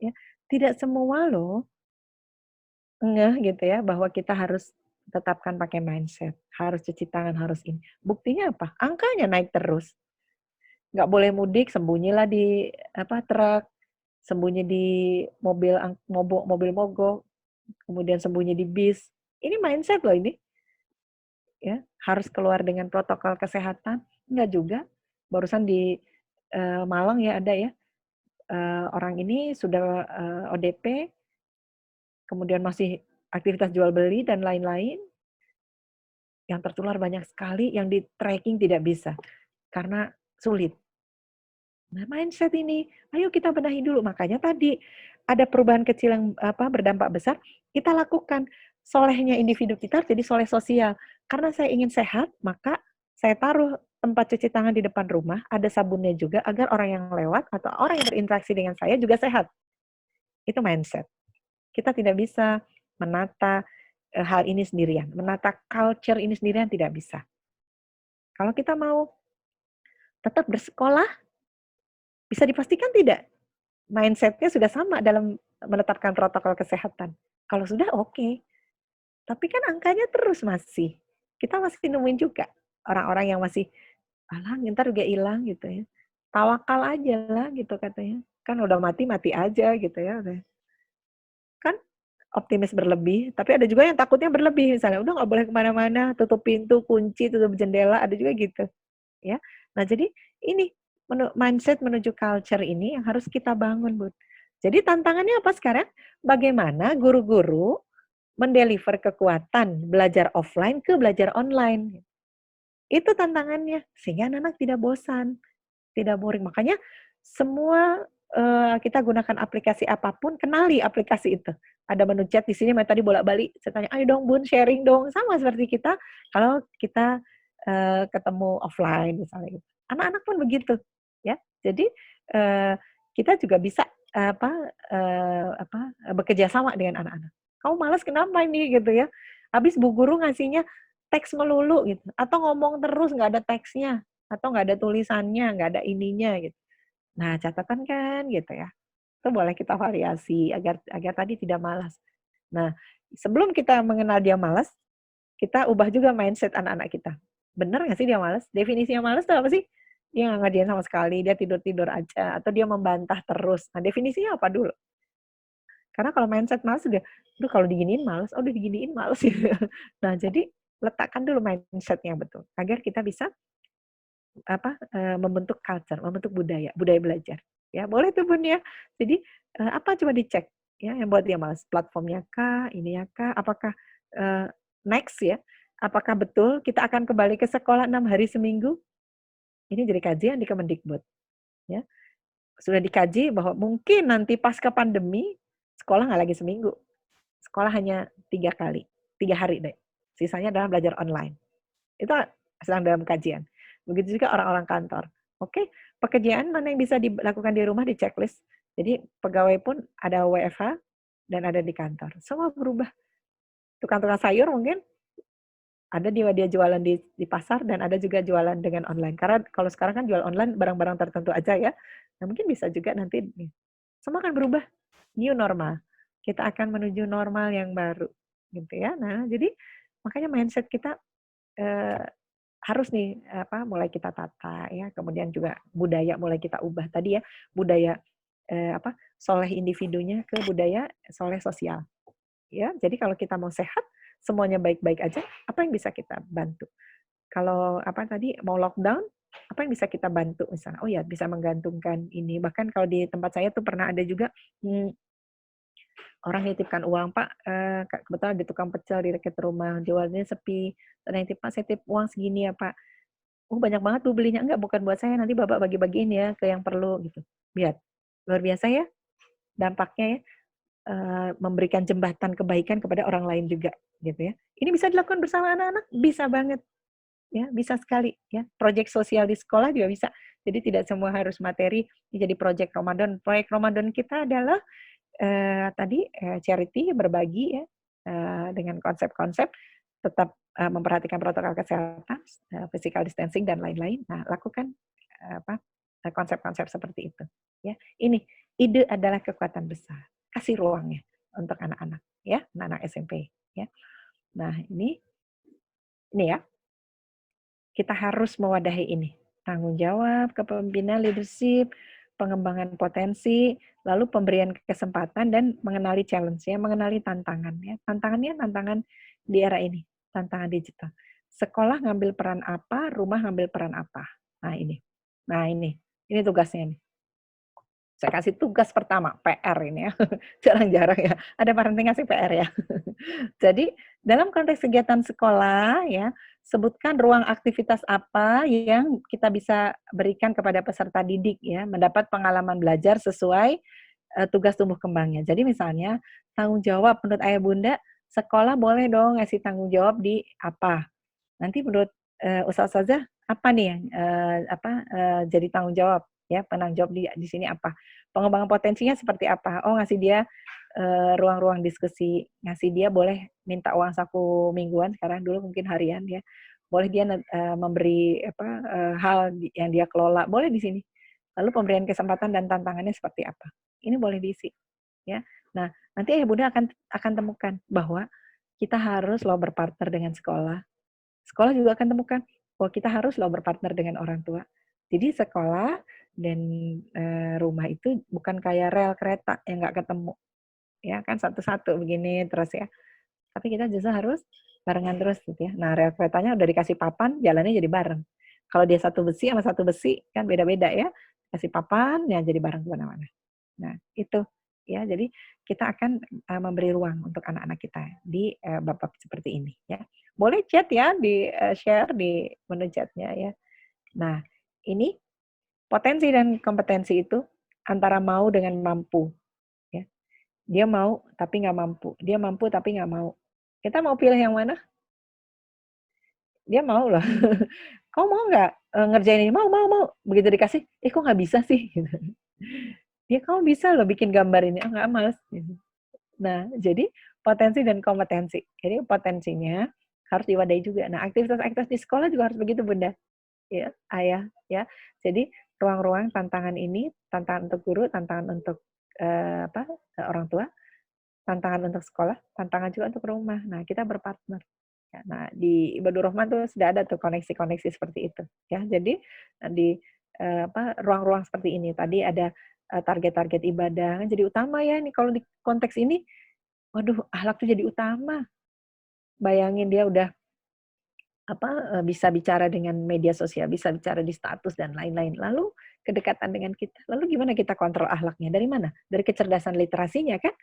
ya. Tidak semua loh ngeh gitu ya, bahwa kita harus tetapkan pakai mindset, harus cuci tangan, harus ini. Buktinya apa? Angkanya naik terus. Nggak boleh mudik, sembunyilah di truk, sembunyi di mobil mogok, kemudian sembunyi di bis. Ini mindset loh ini, ya. Harus keluar dengan protokol kesehatan. Enggak juga. Barusan di Malang ya ada ya, orang ini sudah ODP, kemudian masih aktivitas jual beli dan lain-lain. Yang tertular banyak sekali, yang di-tracking tidak bisa, karena sulit. Nah, mindset ini, ayo kita benahi dulu. Makanya tadi, ada perubahan kecil yang berdampak besar, kita lakukan. Solehnya individu kita jadi soleh sosial. Karena saya ingin sehat, maka saya taruh tempat cuci tangan di depan rumah, ada sabunnya juga, agar orang yang lewat atau orang yang berinteraksi dengan saya juga sehat. Itu mindset. Kita tidak bisa menata hal ini sendirian, menata culture ini sendirian tidak bisa. Kalau kita mau tetap bersekolah, bisa dipastikan tidak mindset-nya sudah sama dalam menetapkan protokol kesehatan. Kalau sudah oke, tapi kan angkanya terus masih. Kita masih nemuin juga orang-orang yang masih, "Alah, entar juga hilang," gitu ya. "Tawakal aja lah," gitu katanya. "Kan udah mati, mati aja," gitu ya. Kan optimis berlebih, tapi ada juga yang takutnya berlebih, misalnya, "Udah nggak boleh kemana-mana, tutup pintu, kunci, tutup jendela," ada juga gitu, ya. Nah, jadi ini mindset menuju culture ini yang harus kita bangun, Bun. Jadi tantangannya apa sekarang? Bagaimana guru-guru mendeliver kekuatan belajar offline ke belajar online. Itu tantangannya, sehingga anak-anak tidak bosan, tidak boring. Makanya semua, kita gunakan aplikasi apapun, kenali aplikasi itu. Ada menu chat di sini, tadi bolak-balik, saya tanya, "Ayo dong Bun, sharing dong." Sama seperti kita, kalau kita, ketemu offline misalnya gitu. Anak-anak pun begitu, ya. Jadi, eee, kita juga bisa, bekerja sama dengan anak-anak. "Kamu malas kenapa ini?" Gitu ya. Habis bu guru ngasihnya teks melulu gitu, atau ngomong terus nggak ada teksnya, atau nggak ada tulisannya, nggak ada ininya gitu. Nah, catatan kan gitu ya, itu boleh kita variasi agar agar tadi tidak malas. Nah, sebelum kita mengenal dia malas, kita ubah juga mindset anak-anak kita. Bener nggak sih dia malas? Definisinya malas itu apa sih? Dia nggak ngerjain sama sekali, dia tidur-tidur aja, atau dia membantah terus. Nah, definisinya apa dulu? Karena kalau mindset malas udah, "Duh kalau diginiin males, oh udah diginiin males," gitu. Nah, jadi letakkan dulu mindset yang betul, agar kita bisa membentuk culture, membentuk budaya, budaya belajar. Ya, boleh tuh Bun ya. Jadi, apa coba dicek ya yang buat dia malas, platformnya kah, ini ya kah, apakah, next ya, apakah betul kita akan kembali ke sekolah 6 hari seminggu? Ini jadi kajian di Kemendikbud, ya. Sudah dikaji bahwa mungkin nanti pasca pandemi, sekolah nggak lagi seminggu, sekolah hanya 3 kali, 3 hari deh, sisanya adalah belajar online. Itu sedang dalam kajian. Begitu juga orang-orang kantor. Oke, pekerjaan mana yang bisa dilakukan di rumah di-checklist. Jadi pegawai pun ada WFH dan ada di kantor. Semua berubah. Tukang-tukang sayur mungkin Ada dia jualan di pasar dan ada juga jualan dengan online. Karena kalau sekarang kan jual online barang-barang tertentu aja ya. Nah, mungkin bisa juga nanti nih, semua akan berubah, new normal. Kita akan menuju normal yang baru, gitu ya. Nah, jadi makanya mindset kita, eee, harus nih, mulai kita tata ya, kemudian juga budaya mulai kita ubah tadi ya, budaya, soleh individunya ke budaya soleh sosial. Ya, jadi kalau kita mau sehat, semuanya baik-baik aja, apa yang bisa kita bantu? Kalau mau lockdown, apa yang bisa kita bantu misalnya? Oh ya, bisa menggantungkan ini. Bahkan kalau di tempat saya tuh pernah ada juga hmm, orang nitipkan uang, Pak, kebetulan ada tukang pecel di dekat rumah, jualnya sepi. Ada yang titip, Pak, saya titip uang segini ya, Pak. Oh, banyak banget tuh belinya. Enggak, bukan buat saya, nanti Bapak bagi-bagiin ya ke yang perlu gitu. Lihat, luar biasa ya dampaknya ya. Memberikan jembatan kebaikan kepada orang lain juga, gitu ya. Ini bisa dilakukan bersama anak-anak? Bisa banget, ya, bisa sekali, ya. Proyek sosial di sekolah juga bisa. Jadi tidak semua harus materi jadi proyek Ramadan. Proyek Ramadan kita adalah, charity, berbagi ya, dengan konsep-konsep, tetap, memperhatikan protokol kesehatan, physical distancing dan lain-lain. Nah, lakukan, konsep-konsep seperti itu, ya. Ini, ide adalah kekuatan besar. Kasih ruangnya untuk anak-anak, ya, anak-anak SMP, ya. Nah, ini ya, kita harus mewadahi ini. Tanggung jawab, kepemimpinan, leadership, pengembangan potensi, lalu pemberian kesempatan dan mengenali challenge ya, mengenali tantangan ya. Tantangannya tantangan di era ini, tantangan digital. Sekolah ngambil peran apa, rumah ngambil peran apa. Nah ini. Nah ini tugasnya nih. Saya kasih tugas pertama, PR ini ya. Jarang-jarang ya, ada parenting ngasih PR ya. Jadi, dalam konteks kegiatan sekolah ya, sebutkan ruang aktivitas apa yang kita bisa berikan kepada peserta didik ya, mendapat pengalaman belajar sesuai, tugas tumbuh kembangnya. Jadi misalnya, tanggung jawab menurut ayah bunda, sekolah boleh dong ngasih tanggung jawab di apa. Nanti menurut, ustazah apa nih yang, jadi tanggung jawab ya, penanggung jawab di sini apa? Pengembangan potensinya seperti apa? Oh ngasih dia, ruang-ruang diskusi, ngasih dia boleh minta uang saku mingguan, sekarang dulu mungkin harian ya. Boleh dia memberi hal yang dia kelola, boleh di sini. Lalu pemberian kesempatan dan tantangannya seperti apa? Ini boleh diisi, ya. Nah, nanti ayah bunda akan temukan bahwa kita harus loh berpartner dengan sekolah. Sekolah juga akan temukan, bahwa kita harus loh berpartner dengan orang tua. Jadi sekolah dan, rumah itu bukan kayak rel kereta yang nggak ketemu, ya kan satu-satu begini terus ya. Tapi kita justru harus barengan terus gitu ya. Nah rel keretanya udah dikasih papan, jalannya jadi bareng. Kalau dia satu besi sama satu besi kan beda-beda ya. Kasih papan, ya jadi bareng ke mana-mana. Nah, itu ya. Jadi kita akan memberi ruang untuk anak-anak kita di bab-bab seperti ini ya. Boleh chat ya di share di menu chatnya ya. Nah, ini potensi dan kompetensi itu antara mau dengan mampu ya. Dia mau tapi nggak mampu, dia mampu tapi nggak mau. Kita mau pilih yang mana? Dia mau loh. "Kamu mau nggak, ngerjain ini?" "Mau mau mau." Begitu dikasih, "Ih kok nggak bisa sih?" Gitu. "Ya kamu bisa loh bikin gambar ini." "Ah nggak, males." Gitu. Nah, jadi potensi dan kompetensi. Jadi potensinya harus diwadahi juga. Nah, aktivitas-aktivitas di sekolah juga harus begitu, Bunda, ya, Ayah, ya. Jadi ruang-ruang tantangan ini, tantangan untuk guru, tantangan untuk, orang tua, tantangan untuk sekolah, tantangan juga untuk rumah. Nah, kita berpartner. Ya, nah, di Ibadur Rahman tuh sudah ada tuh koneksi-koneksi seperti itu, ya. Jadi, di, ruang-ruang seperti ini. Tadi ada, target-target ibadah, kan jadi utama ya nih kalau di konteks ini. Waduh, akhlak tuh jadi utama. Bayangin dia udah bisa bicara dengan media sosial, bisa bicara di status dan lain-lain. Lalu kedekatan dengan kita, lalu gimana kita kontrol akhlaknya? Dari mana? Dari kecerdasan literasinya kan?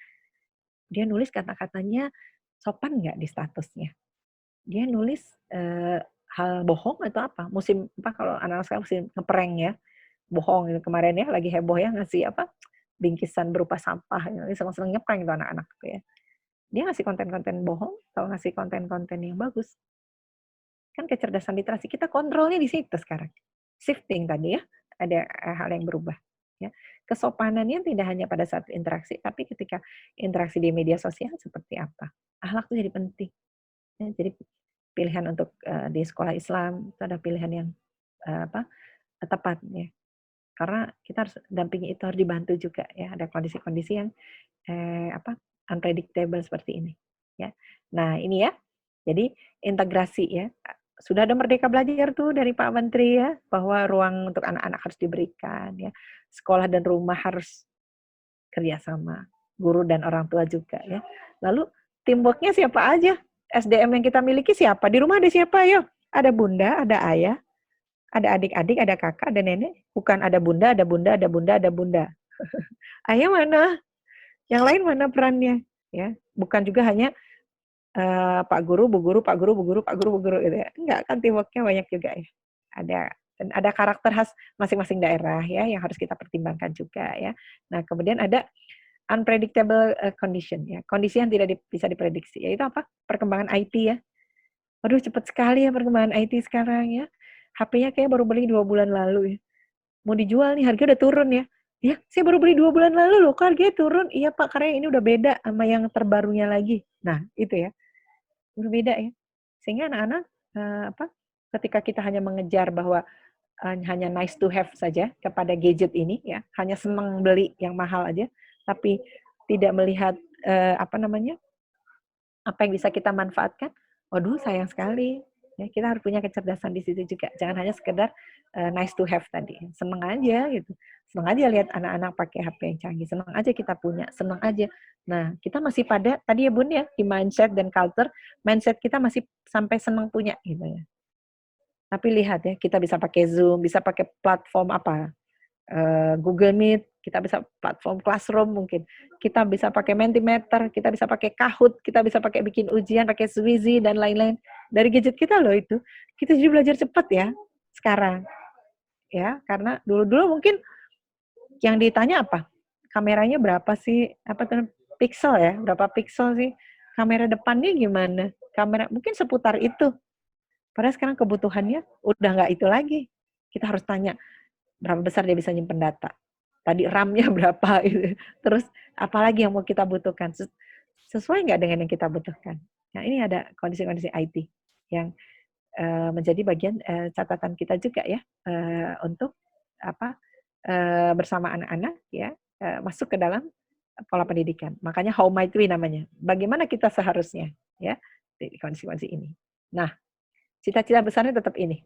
Dia nulis kata-katanya sopan nggak di statusnya? Dia nulis, hal bohong atau apa? Musim kalau anak-anak sekarang musim nge ya, bohong gitu. Kemarin ya lagi heboh ya ngasih bingkisan berupa sampah, seneng-seneng nge itu anak-anak tuh ya. Dia ngasih konten-konten bohong atau ngasih konten-konten yang bagus. Kan kecerdasan literasi kita kontrolnya di situ sekarang. Shifting tadi ya, ada hal yang berubah. Ya. Kesopanannya tidak hanya pada saat interaksi, tapi ketika interaksi di media sosial seperti apa. Akhlak itu jadi penting. Ya, jadi pilihan untuk, di sekolah Islam, itu ada pilihan yang, apa, tepat ya. Karena kita harus dampingi itu, harus dibantu juga ya, ada kondisi-kondisi yang, apa, unpredictable seperti ini, ya. Nah ini ya, jadi integrasi ya, sudah ada Merdeka Belajar tuh dari Pak Menteri ya, bahwa ruang untuk anak-anak harus diberikan ya, sekolah dan rumah harus kerjasama, guru dan orang tua juga ya. Lalu teamwork-nya siapa aja? SDM yang kita miliki siapa? Di rumah ada siapa? Yuk, ada bunda, ada ayah, ada adik-adik, ada kakak, ada nenek. Bukan ada bunda, ada bunda, ada bunda, ada bunda. Ayah mana? Yang lain mana perannya? Ya, bukan juga hanya Pak Guru, Bu Guru, Pak Guru, Bu Guru, Pak Guru, Bu Guru gitu ya. Enggak, kan teamwork-nya banyak juga ya. Ada dan ada karakter khas masing-masing daerah ya yang harus kita pertimbangkan juga ya. Nah, kemudian ada unpredictable condition ya, kondisi yang tidak bisa diprediksi. Yaitu apa? Perkembangan IT ya. Waduh cepet sekali ya perkembangan IT sekarang ya. HP-nya kayak baru beli 2 bulan lalu ya. Mau dijual nih harga udah turun ya. Ya, saya baru beli 2 bulan lalu loh, kok harganya turun? Iya Pak, karena ini udah beda sama yang terbarunya lagi. Nah, itu ya. Berbeda ya. Sehingga anak-anak, apa, ketika kita hanya mengejar bahwa, hanya nice to have saja kepada gadget ini ya, hanya senang beli yang mahal aja, tapi tidak melihat, apa namanya, apa yang bisa kita manfaatkan, waduh sayang sekali. Ya, kita harus punya kecerdasan di situ juga. Jangan hanya sekedar, nice to have tadi, seneng aja gitu. Seneng aja lihat anak-anak pakai HP yang canggih, seneng aja kita punya, seneng aja. Nah, kita masih pada tadi ya Bun ya, di mindset dan culture, mindset kita masih sampai seneng punya gitu ya. Tapi lihat ya, kita bisa pakai Zoom, bisa pakai platform apa, Google Meet, kita bisa platform Classroom mungkin, kita bisa pakai Mentimeter, kita bisa pakai Kahoot, kita bisa pakai bikin ujian, pakai Swizy dan lain-lain. Dari gadget kita loh itu. Kita jadi belajar cepat ya sekarang. Ya, karena dulu-dulu mungkin yang ditanya apa? Kameranya berapa sih? Apa tuh pixel ya? Berapa pixel sih? Kamera depannya gimana? Kamera mungkin seputar itu. Padahal sekarang kebutuhannya udah nggak itu lagi. Kita harus tanya, berapa besar dia bisa nyimpen data. Tadi RAM-nya berapa, gitu. Terus apalagi yang mau kita butuhkan, sesuai nggak dengan yang kita butuhkan. Nah ini ada kondisi-kondisi IT yang menjadi bagian catatan kita juga ya, untuk apa, bersama anak-anak ya, masuk ke dalam pola pendidikan. Makanya how might we namanya, bagaimana kita seharusnya ya, di kondisi-kondisi ini. Nah, cita-cita besarnya tetap ini,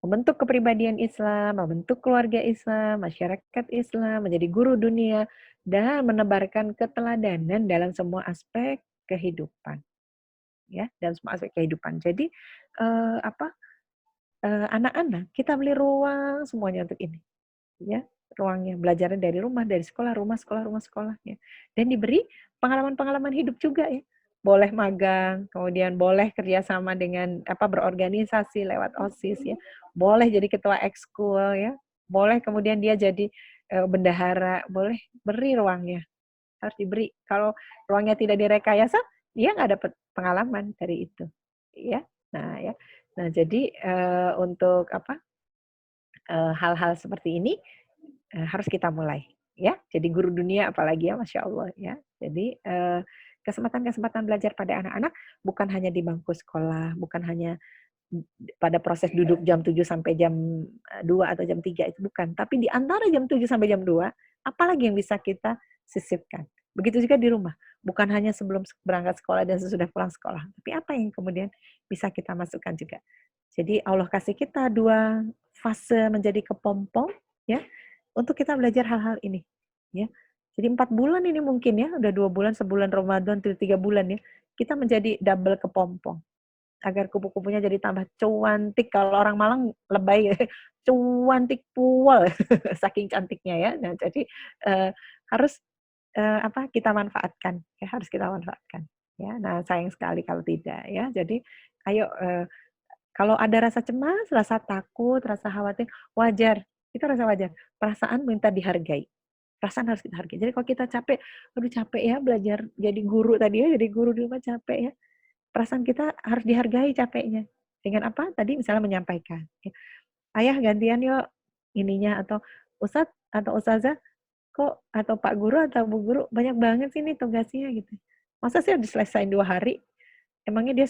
membentuk kepribadian Islam, membentuk keluarga Islam, masyarakat Islam, menjadi guru dunia, dan menebarkan keteladanan dalam semua aspek kehidupan, ya, dalam semua aspek kehidupan. Jadi, apa, anak-anak kita beli ruang semuanya untuk ini, ya, ruangnya belajarnya dari rumah, dari sekolah, rumah sekolah, ya, dan diberi pengalaman-pengalaman hidup juga ya. Boleh magang, kemudian boleh kerjasama dengan apa berorganisasi lewat OSIS ya, boleh jadi ketua ekskul ya, boleh kemudian dia jadi bendahara, boleh beri ruangnya, harus diberi. Kalau ruangnya tidak direkayasa, dia nggak dapat pengalaman dari itu, ya. Nah ya, nah jadi untuk apa hal-hal seperti ini harus kita mulai ya. Jadi guru dunia apalagi ya, Masya Allah ya. Jadi kesempatan-kesempatan belajar pada anak-anak bukan hanya di bangku sekolah, bukan hanya pada proses duduk jam 7 sampai jam 2 atau jam 3 itu bukan. Tapi di antara jam 7 sampai jam 2, apalagi yang bisa kita sisipkan. Begitu juga di rumah. Bukan hanya sebelum berangkat sekolah dan sesudah pulang sekolah. Tapi apa yang kemudian bisa kita masukkan juga. Jadi Allah kasih kita 2 fase menjadi kepompong ya, untuk kita belajar hal-hal ini ya. Jadi 4 bulan ini mungkin ya, udah 2 bulan, sebulan Ramadan, 3 bulan ya, kita menjadi double kepompong. Agar kupu-kupunya jadi tambah cuantik, kalau orang Malang lebay ya, cuantik puwel, saking cantiknya ya. Nah jadi, harus, apa, kita manfaatkan, ya harus kita manfaatkan, ya. Nah sayang sekali kalau tidak ya. Jadi ayo, kalau ada rasa cemas, rasa takut, rasa khawatir, wajar, itu rasa wajar. Perasaan minta dihargai, perasaan harus kita hargai. Jadi kalau kita capek, "Aduh capek ya belajar jadi guru tadi ya, jadi guru di rumah capek ya." Perasaan kita harus dihargai capeknya. Dengan apa? Tadi misalnya menyampaikan, ya, "Ayah gantian yuk ininya," atau "Ustadz atau Ustazah kok," atau "Pak Guru atau Bu Guru banyak banget sih ini tugasnya," gitu. "Masa sih harus diselesain 2 hari? Emangnya dia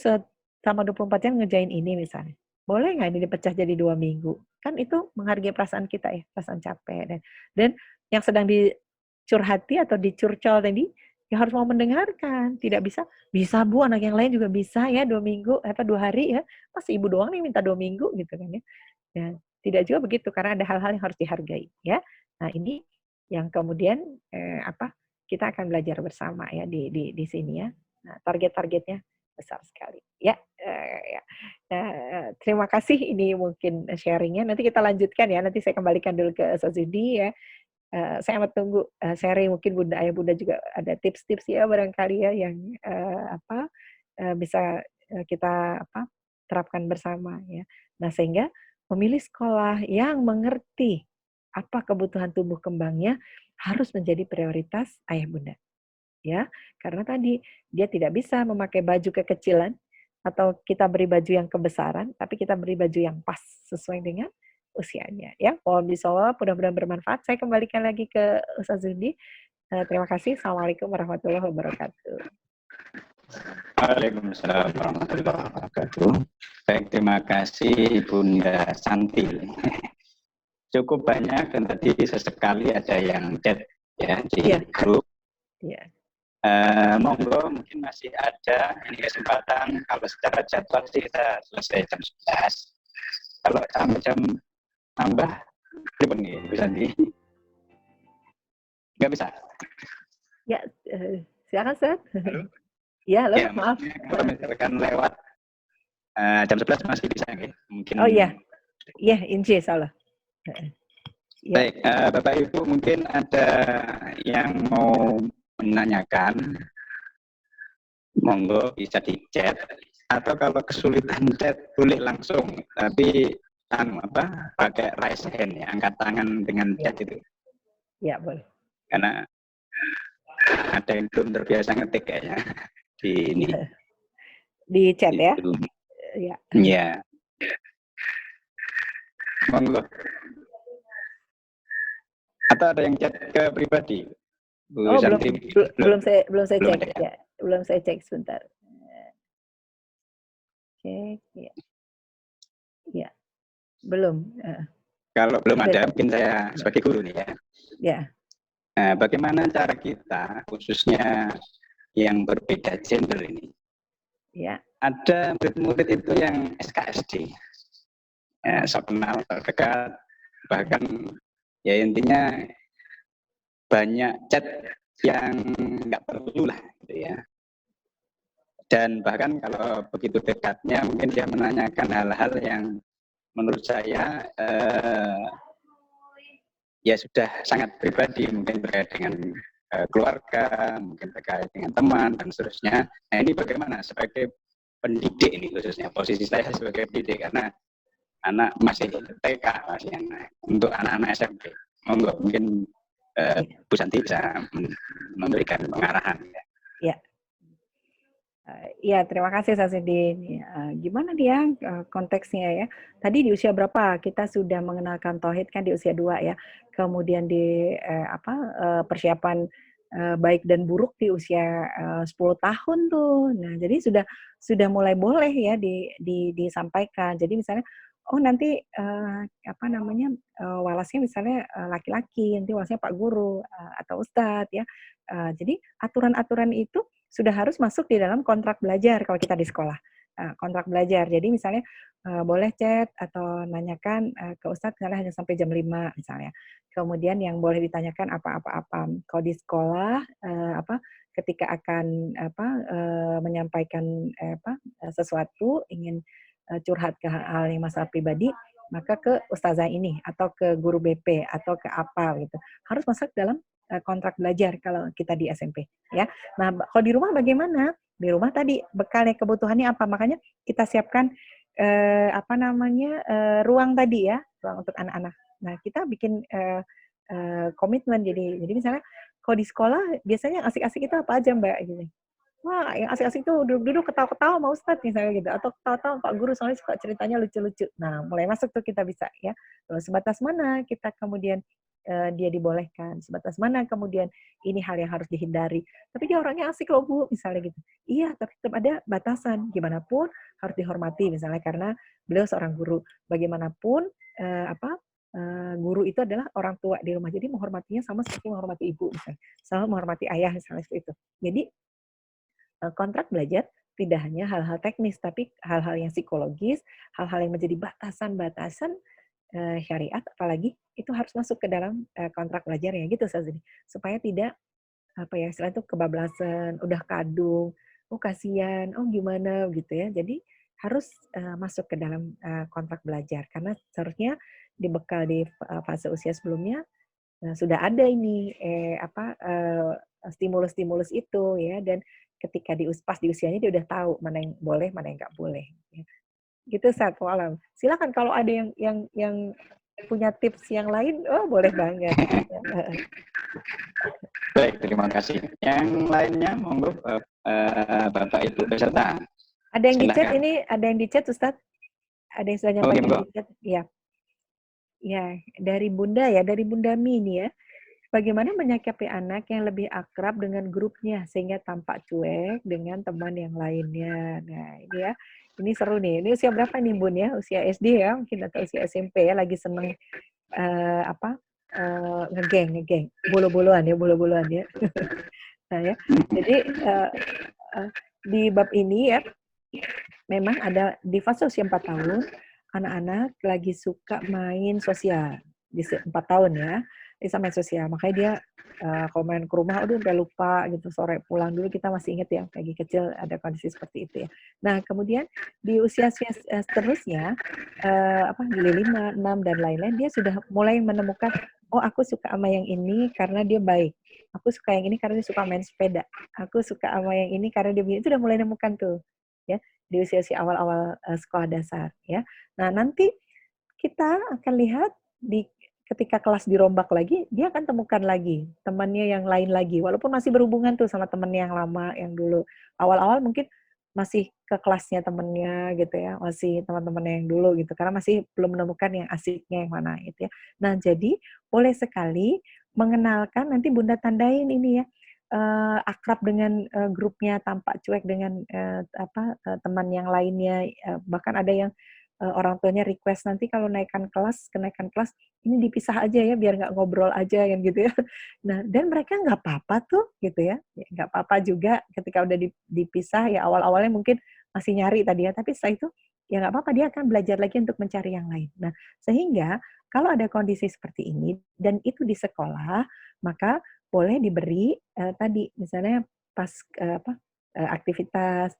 selama 24 jam ngerjain ini misalnya. Boleh nggak ini dipecah jadi 2 minggu? Kan itu menghargai perasaan kita ya, perasaan capek. Dan yang sedang dicurhati atau dicurcol tadi, ya harus mau mendengarkan. Tidak bisa Bu, anak yang lain juga bisa ya 2 minggu, 2 hari ya. Masa ibu doang nih minta 2 minggu gitu kan ya. Ya, tidak juga begitu karena ada hal-hal yang harus dihargai ya. Nah, ini yang kemudian kita akan belajar bersama ya di sini ya. Nah, target-targetnya besar sekali. Ya, ya. Nah, terima kasih ini mungkin sharing-nya. Nanti kita lanjutkan ya. Nanti saya kembalikan dulu ke Sazudi ya. Saya amat tunggu sharing mungkin Bunda Ayah Bunda juga ada tips-tips ya barangkali ya yang bisa kita terapkan bersama ya. Nah, sehingga memilih sekolah yang mengerti apa kebutuhan tumbuh kembangnya harus menjadi prioritas ayah bunda. Ya, karena tadi dia tidak bisa memakai baju kekecilan atau kita beri baju yang kebesaran, tapi kita beri baju yang pas sesuai dengan usianya. Ya, mohon bisawab, mudah-mudahan bermanfaat. Saya kembalikan lagi ke Ustaz Zudi. Terima kasih. Assalamualaikum warahmatullahi wabarakatuh. Waalaikumsalam warahmatullahi wabarakatuh. Baik, terima kasih Bunda Santi. Cukup banyak dan tadi sesekali ada yang chat ya di grup. Iya. Monggo mungkin masih ada ini kesempatan kalau secara jadwal sih kita selesai jam 11. Kalau jam tambah berapa nih Bu Santi? Nggak bisa? Ya, silakan Ustaz. Halo? Ya, halo, ya, maaf. Kalau misalkan lewat jam 11 masih bisa ya? Mungkin. Oh iya. Iya, insya Allah. Ya. Baik, Bapak Ibu mungkin ada yang mau menanyakan, monggo bisa di chat atau kalau kesulitan chat boleh langsung, tapi pakai raise hand ya, angkat tangan dengan chat itu. Ya, boleh. Karena ada yang belum terbiasa ngetik kayaknya di ini. Di chat ya? Ya. Iya. Monggo. Atau ada yang chat ke pribadi? Oh, belum saya cek ya. Belum saya cek sebentar. Cek ya. Ya. Belum. Kalau belum ada, mungkin saya sebagai guru nih ya. Ya. Nah, bagaimana cara kita, khususnya yang berbeda gender ini? Ya. Ada murid-murid itu yang SKSD, ya, sok kenal, terdekat, bahkan ya intinya banyak chat yang nggak perlu lah, gitu ya. Dan bahkan kalau begitu dekatnya, mungkin dia menanyakan hal-hal yang menurut saya ya sudah sangat pribadi, mungkin terkait dengan keluarga, mungkin terkait dengan teman dan seterusnya. Nah, ini bagaimana sebagai pendidik ini khususnya posisi saya sebagai pendidik karena anak masih TK masih anak, untuk anak-anak SMP. Monggo mungkin Bu Santi bisa memberikan pengarahan. Ya. Ya, terima kasih Sasidi. Gimana dia konteksnya ya? Tadi di usia berapa kita sudah mengenalkan tauhid kan di usia 2 ya. Kemudian di persiapan baik dan buruk di usia 10 tahun tuh. Nah, jadi sudah mulai boleh ya disampaikan. Jadi misalnya nanti walasnya misalnya laki-laki, nanti walasnya Pak Guru atau Ustadz ya. Jadi aturan-aturan itu sudah harus masuk di dalam kontrak belajar kalau kita di sekolah. Kontrak belajar. Jadi misalnya boleh chat atau nanyakan ke Ustadz misalnya hanya sampai jam 5 misalnya. Kemudian yang boleh ditanyakan apa-apa. Kalau di sekolah ketika akan menyampaikan sesuatu, ingin curhat ke hal yang masalah pribadi, maka ke ustazah ini atau ke guru BP atau ke apa gitu. Harus masuk dalam kontrak belajar kalau kita di SMP ya. Nah, kalau di rumah bagaimana? Di rumah tadi bekalnya kebutuhannya apa? Makanya kita siapkan ruang tadi ya, ruang untuk anak-anak. Nah, kita bikin komitmen jadi misalnya kalau di sekolah biasanya asik-asik itu apa aja Mbak gitu. Wah, yang asik-asik itu duduk-duduk ketawa-ketawa sama Ustadz misalnya gitu, atau ketawa-tawa Pak Guru soalnya suka ceritanya lucu-lucu. Nah, mulai masuk tuh kita bisa ya. Lalu sebatas mana kita kemudian dia dibolehkan, sebatas mana kemudian ini hal yang harus dihindari. Tapi dia orangnya asik loh Bu, misalnya gitu. Iya, tapi tetap ada batasan. Gimana pun harus dihormati misalnya karena beliau seorang guru. Bagaimanapun guru itu adalah orang tua di rumah. Jadi menghormatinya sama seperti menghormati ibu misalnya, sama menghormati ayah misalnya seperti itu. Jadi kontrak belajar tidak hanya hal-hal teknis, tapi hal-hal yang psikologis, hal-hal yang menjadi batasan-batasan syariat, apalagi itu harus masuk ke dalam kontrak belajarnya gitu Sazli. Supaya tidak istilah itu kebablasan, udah kadung, oh kasihan, oh gimana gitu ya. Jadi harus masuk ke dalam kontrak belajar karena seharusnya dibekal di fase usia sebelumnya sudah ada ini stimulus-stimulus itu ya, dan ketika pas di usianya dia udah tahu mana yang boleh, mana yang nggak boleh. Ya. Gitu Sat, alam. Silakan kalau ada yang punya tips yang lain, oh boleh banget. Baik, terima kasih. Yang lainnya, monggo Bapak Ibu peserta. Ada yang di chat ini, ada yang di chat Ustadz? Ada yang sudah nyampaikan di chat? Ya. Ya, dari Bunda Mi ini ya. Bagaimana menyikapi anak yang lebih akrab dengan grupnya sehingga tampak cuek dengan teman yang lainnya. Nah, ini ya. Ini seru nih. Ini usia berapa nih Bun ya? Usia SD ya, mungkin atau usia SMP ya, lagi seneng ngegeng, bolo-boloan ya. Nah ya. Jadi di bab ini ya, memang ada di fase usia 4 tahun, anak-anak lagi suka main sosial. Di 4 tahun ya, bisa main sosial. Makanya dia kalau main ke rumah, aduh sampai lupa gitu, sore pulang dulu kita masih ingat ya, lagi kecil ada kondisi seperti itu ya. Nah, kemudian di usia seterusnya, di 5, 6, dan lain-lain, dia sudah mulai menemukan, oh aku suka sama yang ini karena dia baik. Aku suka yang ini karena dia suka main sepeda. Aku suka sama yang ini karena dia begini. Itu udah mulai nemukan tuh. Ya, di usia-usia awal-awal sekolah dasar. Ya. Nah, nanti kita akan lihat ketika kelas dirombak lagi, dia akan temukan lagi temannya yang lain lagi. Walaupun masih berhubungan tuh sama temannya yang lama, yang dulu. Awal-awal mungkin masih ke kelasnya temennya gitu ya, masih teman-temannya yang dulu gitu, karena masih belum menemukan yang asiknya yang mana gitu ya. Nah, jadi boleh sekali mengenalkan, nanti Bunda tandain ini ya, akrab dengan grupnya, tampak cuek dengan teman yang lainnya, bahkan ada yang orang tuanya request nanti kalau kenaikan kelas ini dipisah aja ya biar nggak ngobrol aja yang gitu ya. Nah, dan mereka nggak apa-apa tuh gitu ya, nggak apa-apa juga ketika udah dipisah ya, awal-awalnya mungkin masih nyari tadi ya, tapi setelah itu ya nggak apa-apa, dia akan belajar lagi untuk mencari yang lain. Nah, sehingga kalau ada kondisi seperti ini dan itu di sekolah, maka boleh diberi tadi misalnya pas aktivitas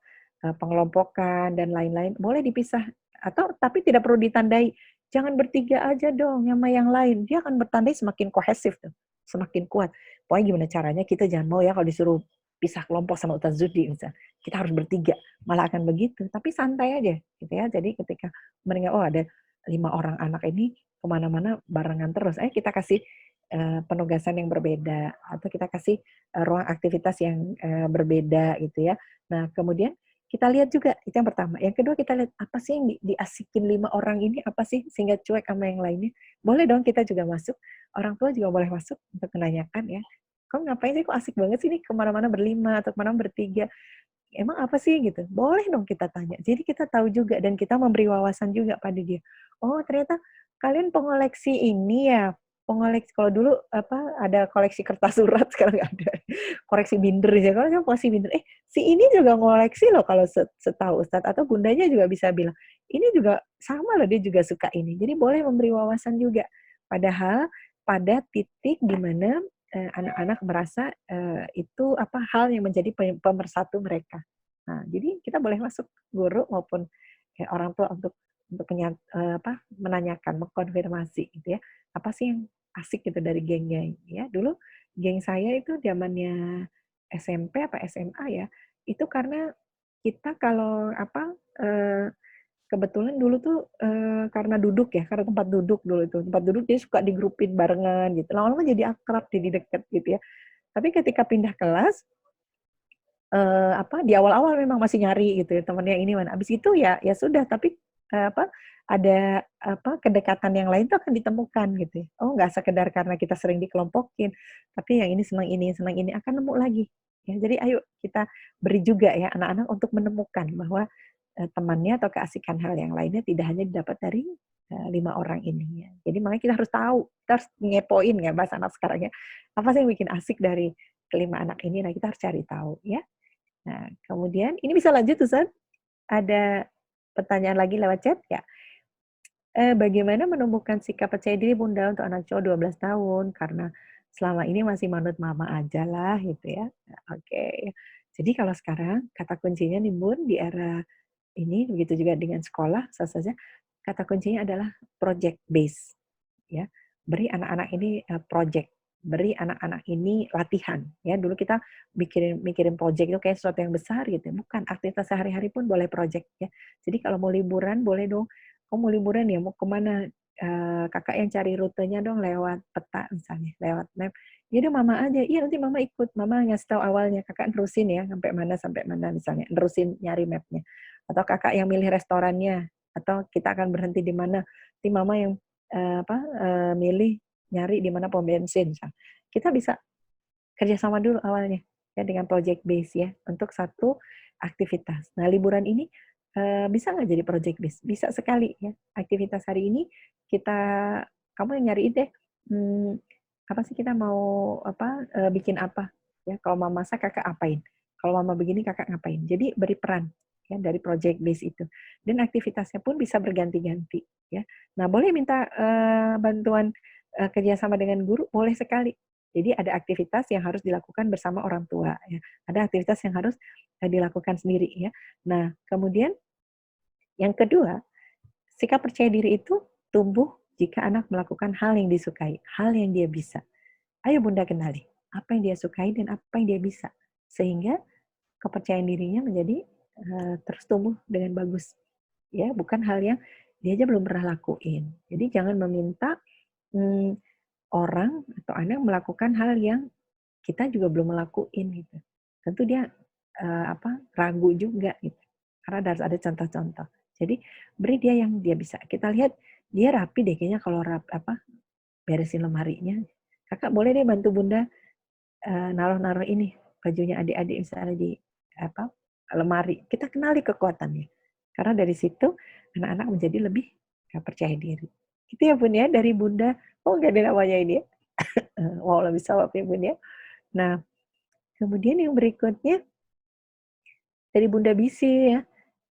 pengelompokan dan lain-lain boleh dipisah, atau tapi tidak perlu ditandai, jangan bertiga aja dong sama yang lain, dia akan bertandai semakin kohesif tuh, semakin kuat. Pokoknya gimana caranya kita jangan mau ya kalau disuruh pisah kelompok sama Ustaz Zudi misalnya, kita harus bertiga, malah akan begitu, tapi santai aja gitu ya. Jadi ketika mendengar oh ada 5 orang anak ini kemana-mana barengan terus, kita kasih penugasan yang berbeda, atau kita kasih ruang aktivitas yang berbeda gitu ya. Nah, kemudian kita lihat juga, itu yang pertama. Yang kedua kita lihat, apa sih yang diasikin 5 orang ini, apa sih sehingga cuek sama yang lainnya. Boleh dong kita juga masuk, orang tua juga boleh masuk untuk menanyakan ya, kok ngapain sih, kok asik banget sih nih kemana-mana berlima atau kemana bertiga. Emang apa sih gitu? Boleh dong kita tanya. Jadi kita tahu juga dan kita memberi wawasan juga pada dia. Oh ternyata kalian pengoleksi ini ya, pengoleksi kalau dulu ada koleksi kertas surat, sekarang nggak ada. Koleksi binder ya, kalau kan koleksi binder. Si ini juga ngoleksi loh kalau setahu Ustadz, atau bundanya juga bisa bilang, ini juga sama loh, dia juga suka ini. Jadi boleh memberi wawasan juga. Padahal pada titik di mana anak-anak merasa itu hal yang menjadi pemersatu mereka. Nah, jadi kita boleh masuk, guru maupun orang tua, untuk menanyakan, mengkonfirmasi gitu ya. Apa sih yang asik gitu dari gengnya ya. Dulu geng saya itu zamannya SMP apa SMA ya, itu karena kita kalau kebetulan dulu tuh karena duduk ya, karena tempat duduk dulu itu, tempat duduk jadi suka digrupin barengan gitu. Lama-lama jadi akrab, jadi deket gitu ya. Tapi ketika pindah kelas, di awal-awal memang masih nyari gitu ya, temennya ini mana. Abis itu ya sudah, tapi apa, ada kedekatan yang lain tuh akan ditemukan gitu ya. Oh, nggak sekedar karena kita sering dikelompokin, tapi yang ini, senang ini, akan nemu lagi. Ya, jadi ayo kita beri juga ya anak-anak untuk menemukan bahwa, temannya atau keasikan hal yang lainnya tidak hanya didapat dari, 5 orang ini ya. Jadi makanya kita harus tahu, kita harus ngepoin ya bahasa anak sekarang ya. Apa sih yang bikin asik dari kelima anak ini? Nah, kita harus cari tahu ya. Nah, kemudian ini bisa lanjut Ustaz? Ada pertanyaan lagi lewat chat ya? Bagaimana menumbuhkan sikap percaya diri Bunda untuk anak cowok 12 tahun? Karena selama ini masih manut mama aja lah gitu ya. Nah, oke. Jadi kalau sekarang kata kuncinya nih Bun di era ini, begitu juga dengan sekolah, saja kata kuncinya adalah project base ya. Beri anak-anak ini, project, beri anak-anak ini latihan ya. Dulu kita mikirin project itu kayak sesuatu yang besar gitu, bukan, aktivitas sehari-hari pun boleh project ya. Jadi kalau mau liburan boleh dong, "Kamu mau liburan ya, mau ke mana? Kakak yang cari rutenya dong lewat peta," misalnya, lewat map. "Ya udah mama aja." "Iya nanti mama ikut." Mama ngasih tahu awalnya, Kakak nerusin ya sampai mana misalnya, nerusin nyari map-nya. Atau Kakak yang milih restorannya, atau kita akan berhenti di mana, nanti mama yang milih nyari di mana pom bensin misal. Kita bisa kerjasama dulu awalnya ya dengan project base ya untuk satu aktivitas. Nah liburan ini bisa nggak jadi project base? Bisa sekali ya. Aktivitas hari ini kita kamu yang nyariin deh. Hmm, apa sih kita mau bikin apa? Ya kalau mama masak kakak apain? Kalau mama begini kakak ngapain? Jadi beri peran ya dari project base itu. Dan aktivitasnya pun bisa berganti-ganti ya. Nah boleh minta bantuan kerjasama dengan guru boleh sekali. Jadi ada aktivitas yang harus dilakukan bersama orang tua ya. Ada aktivitas yang harus dilakukan sendiri ya. Nah, kemudian yang kedua, sikap percaya diri itu tumbuh jika anak melakukan hal yang disukai, hal yang dia bisa. Ayo Bunda kenali, apa yang dia sukai dan apa yang dia bisa. Sehingga kepercayaan dirinya menjadi terus tumbuh dengan bagus. Ya, bukan hal yang dia aja belum pernah lakuin. Jadi jangan meminta hmm, orang atau anak melakukan hal yang kita juga belum ngelakuin gitu. Tentu dia, ragu juga gitu, karena harus ada contoh-contoh. Jadi beri dia yang dia bisa. Kita lihat dia rapi deh kayaknya kalau beresin lemarinya. Kakak boleh deh bantu Bunda, naruh-naruh ini, bajunya adik-adik misalnya di apa, lemari. Kita kenali kekuatannya. Karena dari situ anak-anak menjadi lebih, percaya diri. Gitu ya Bun ya dari Bunda. Oh nggak ada namanya ini ya? Wow lebih sawab ya Bun ya. Nah, kemudian yang berikutnya dari Bunda Bisi ya.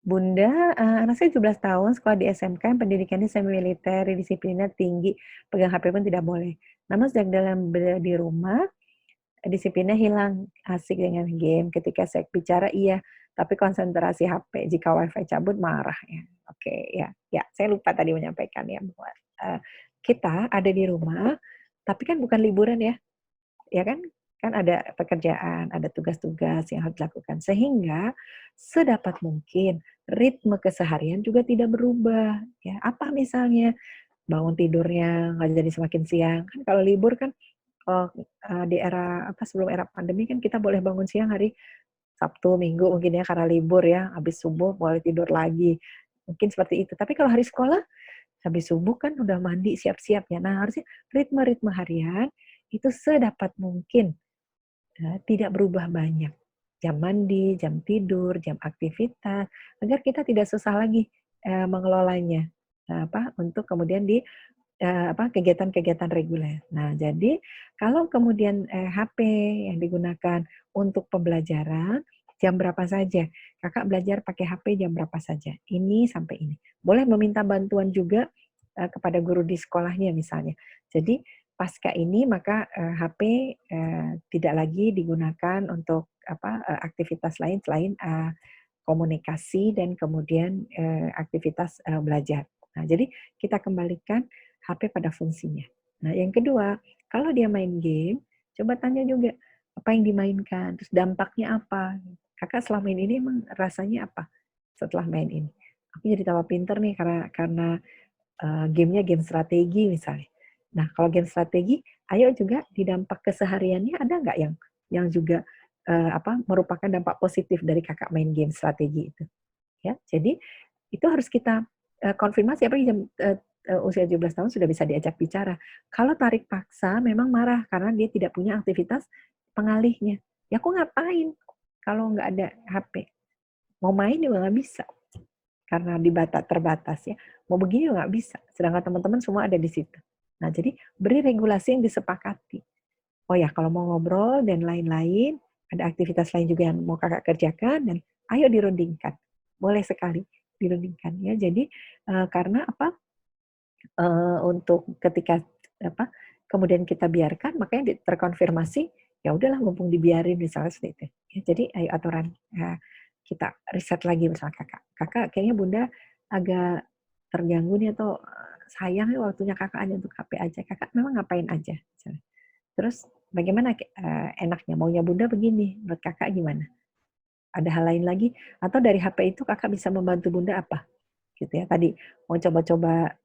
Bunda, anak saya 17 tahun, sekolah di SMK, pendidikannya semi militer, disiplinnya tinggi, pegang HP pun tidak boleh. Namun sejak di rumah, disiplinnya hilang, asik dengan game. Ketika saya bicara iya, tapi konsentrasi HP. Jika WiFi cabut marah ya. Oke, ya, ya. Saya lupa tadi menyampaikan ya bahwa kita ada di rumah, tapi kan bukan liburan ya. Ya kan? Kan ada pekerjaan, ada tugas-tugas yang harus dilakukan. Sehingga sedapat mungkin ritme keseharian juga tidak berubah. Ya, apa misalnya bangun tidurnya nggak jadi semakin siang. Kan kalau libur kan di era sebelum era pandemi kan kita boleh bangun siang hari Sabtu, Minggu mungkin ya karena libur ya, habis subuh boleh tidur lagi. Mungkin seperti itu. Tapi kalau hari sekolah habis subuh kan udah mandi siap-siap ya. Nah, harusnya ritme-ritme harian itu sedapat mungkin tidak berubah banyak. Jam mandi, jam tidur, jam aktivitas, agar kita tidak susah lagi mengelolanya untuk kemudian di kegiatan-kegiatan reguler. Nah, jadi kalau kemudian HP yang digunakan untuk pembelajaran jam berapa saja, kakak belajar pakai HP jam berapa saja, ini sampai ini. Boleh meminta bantuan juga kepada guru di sekolahnya misalnya. Jadi pasca ini maka HP tidak lagi digunakan untuk aktivitas lain selain komunikasi dan kemudian aktivitas belajar. Nah, jadi kita kembalikan HP pada fungsinya. Nah, yang kedua, kalau dia main game, coba tanya juga apa yang dimainkan, terus dampaknya apa. Kakak selama ini emang rasanya apa setelah main ini? Aku jadi tambah pinter nih karena gamenya game strategi misalnya. Nah, kalau game strategi, ayo juga di dampak kesehariannya ada nggak yang juga merupakan dampak positif dari kakak main game strategi itu? Ya, jadi itu harus kita konfirmasi apalagi usia 17 tahun sudah bisa diajak bicara. Kalau tarik paksa memang marah karena dia tidak punya aktivitas pengalihnya. Ya aku ngapain kalau nggak ada HP? Mau main juga nggak bisa karena terbatas ya. Mau begini juga nggak bisa. Sedangkan teman-teman semua ada di situ. Nah jadi beri regulasi yang disepakati. Oh ya kalau mau ngobrol dan lain-lain, ada aktivitas lain juga yang mau kakak kerjakan dan ayo dirundingkan. Boleh sekali dirundingkan ya. Jadi karena apa? Untuk ketika apa kemudian kita biarkan makanya terkonfirmasi ya udahlah mumpung dibiarin misalnya seperti itu ya, jadi ayo aturan kita riset lagi misalnya kakak kayaknya bunda agak terganggu nih atau sayang ya waktunya kakak hanya untuk HP aja, kakak memang ngapain aja misalnya. Terus bagaimana enaknya maunya bunda begini, menurut kakak gimana, ada hal lain lagi atau dari HP itu kakak bisa membantu bunda apa gitu ya, tadi mau coba-coba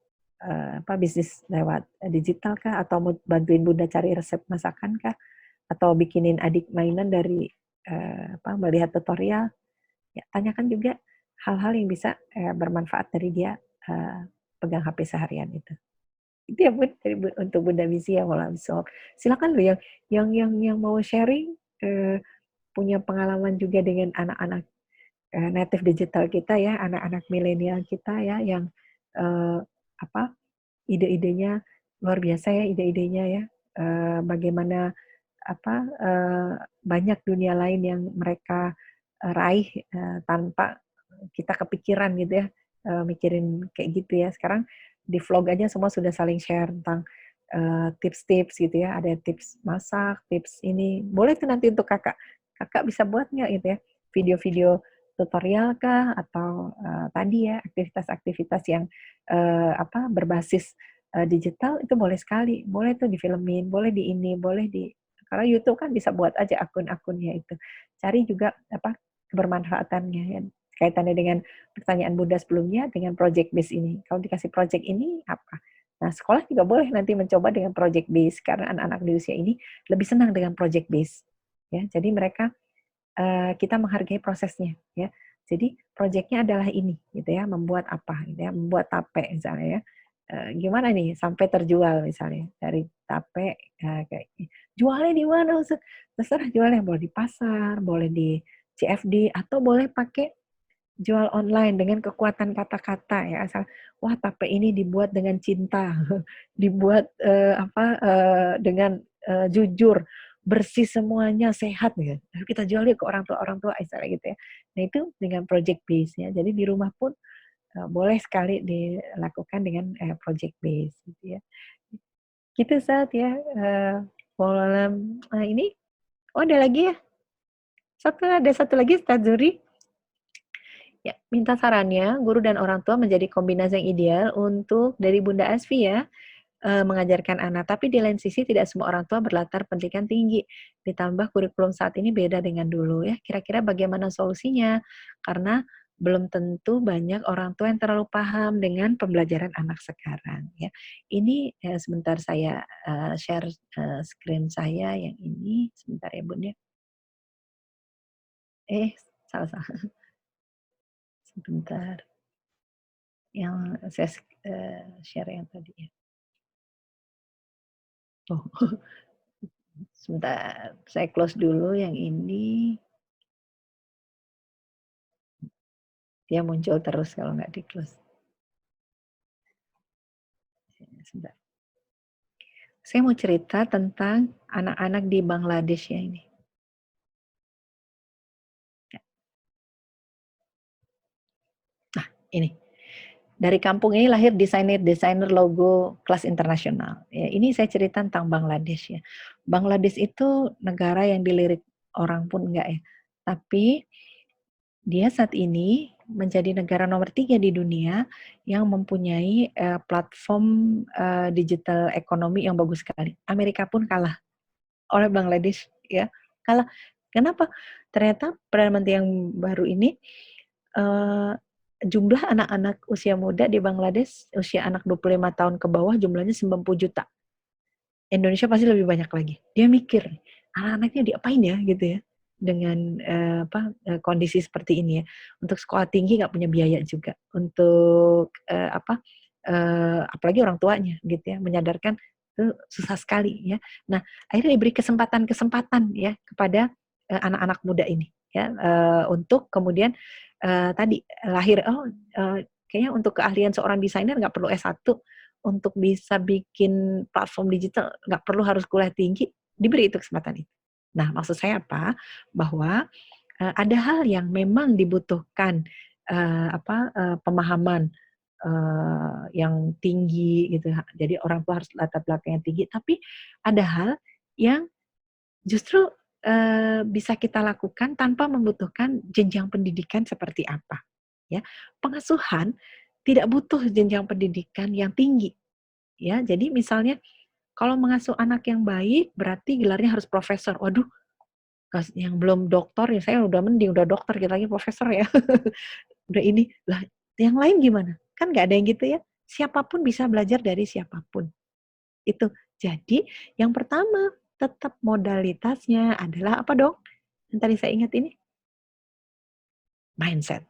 bisnis lewat digital kah, atau mau bantuin bunda cari resep masakan kah, atau bikinin adik mainan dari melihat tutorial, ya tanyakan juga hal-hal yang bisa bermanfaat dari dia pegang HP seharian itu. Itu ya bun, untuk Bunda Misi ya kalau silakan loh yang mau sharing punya pengalaman juga dengan anak-anak native digital kita ya, anak-anak milenial kita ya yang ide-idenya luar biasa ya, ide-idenya ya. Bagaimana banyak dunia lain yang mereka raih tanpa kita kepikiran gitu ya, mikirin kayak gitu ya. Sekarang di vlog aja semua sudah saling share tentang tips-tips gitu ya, ada tips masak, tips ini. Boleh tuh nanti untuk kakak bisa buat nggak gitu ya, video-video tutorial kah atau tadi ya aktivitas-aktivitas yang berbasis digital itu boleh sekali, boleh tuh difilmin, boleh di ini, boleh di karena YouTube kan bisa buat aja akun-akunnya itu. Cari juga kebermanfaatannya ya. Kaitannya dengan pertanyaan Bunda sebelumnya dengan project base ini. Kalau dikasih project ini apa? Nah, sekolah juga boleh nanti mencoba dengan project base karena anak-anak di usia ini lebih senang dengan project base. Ya, jadi mereka kita menghargai prosesnya ya. Jadi proyeknya adalah ini gitu ya, membuat apa gitu ya, membuat tape misalnya ya. Gimana nih sampai terjual misalnya dari tape kayak jualnya di mana Ustaz? Terserah jualnya boleh di pasar, boleh di CFD atau boleh pakai jual online dengan kekuatan kata-kata ya, asal wah tape ini dibuat dengan cinta, dibuat dengan jujur, bersih semuanya, sehat gitu. Lalu kita jual ke orang tua misalnya gitu ya. Nah itu dengan project base ya. Jadi di rumah pun boleh sekali dilakukan dengan project base gitu ya. Gitu saat ya. Malam ini, oh ada lagi ya? Ada satu lagi Ustaz Zuri. Ya, minta sarannya, guru dan orang tua menjadi kombinasi yang ideal untuk dari Bunda Asfi ya, mengajarkan anak. Tapi di lain sisi tidak semua orang tua berlatar pendidikan tinggi. Ditambah kurikulum saat ini beda dengan dulu ya. Kira-kira bagaimana solusinya? Karena belum tentu banyak orang tua yang terlalu paham dengan pembelajaran anak sekarang ya. Ini sebentar saya share screen saya yang ini. Sebentar ya Bun ya. Salah. Sebentar. Yang saya share yang tadi ya. Oh, sebentar. Saya close dulu yang ini. Dia muncul terus kalau nggak di-close. Sebentar. Saya mau cerita tentang anak-anak di Bangladesh ya ini. Nah, ini. Dari kampung ini lahir desainer logo kelas internasional. Ya, ini saya cerita tentang Bangladesh ya. Bangladesh itu negara yang dilirik orang pun enggak ya. Tapi dia saat ini menjadi negara nomor 3 di dunia yang mempunyai platform digital ekonomi yang bagus sekali. Amerika pun kalah oleh Bangladesh ya. Kalah. Kenapa? Ternyata Perdana Menteri yang baru ini jumlah anak-anak usia muda di Bangladesh, usia anak 25 tahun ke bawah jumlahnya 90 juta. Indonesia pasti lebih banyak lagi. Dia mikir, anak-anaknya diapain ya gitu ya. kondisi seperti ini ya. Untuk sekolah tinggi nggak punya biaya juga. Untuk apalagi orang tuanya gitu ya, menyadarkan itu susah sekali ya. Nah, akhirnya diberi kesempatan-kesempatan ya kepada anak-anak muda ini ya, untuk kemudian tadi lahir kayaknya untuk keahlian seorang desainer nggak perlu S1, untuk bisa bikin platform digital nggak perlu harus kuliah tinggi, diberi itu kesempatan itu. Nah, maksud saya apa? Bahwa ada hal yang memang dibutuhkan pemahaman yang tinggi gitu. Jadi orang tua harus latar belakang yang tinggi, tapi ada hal yang justru bisa kita lakukan tanpa membutuhkan jenjang pendidikan seperti apa. Ya, pengasuhan tidak butuh jenjang pendidikan yang tinggi. Ya, jadi misalnya kalau mengasuh anak yang baik berarti gelarnya harus profesor. Waduh, yang belum doktor ya saya udah mending udah dokter kita lagi profesor ya. Udah ini lah, yang lain gimana? Kan nggak ada yang gitu ya. Siapapun bisa belajar dari siapapun. Itu. Jadi yang pertama tetap modalitasnya adalah apa dong? Yang tadi saya ingat ini mindset.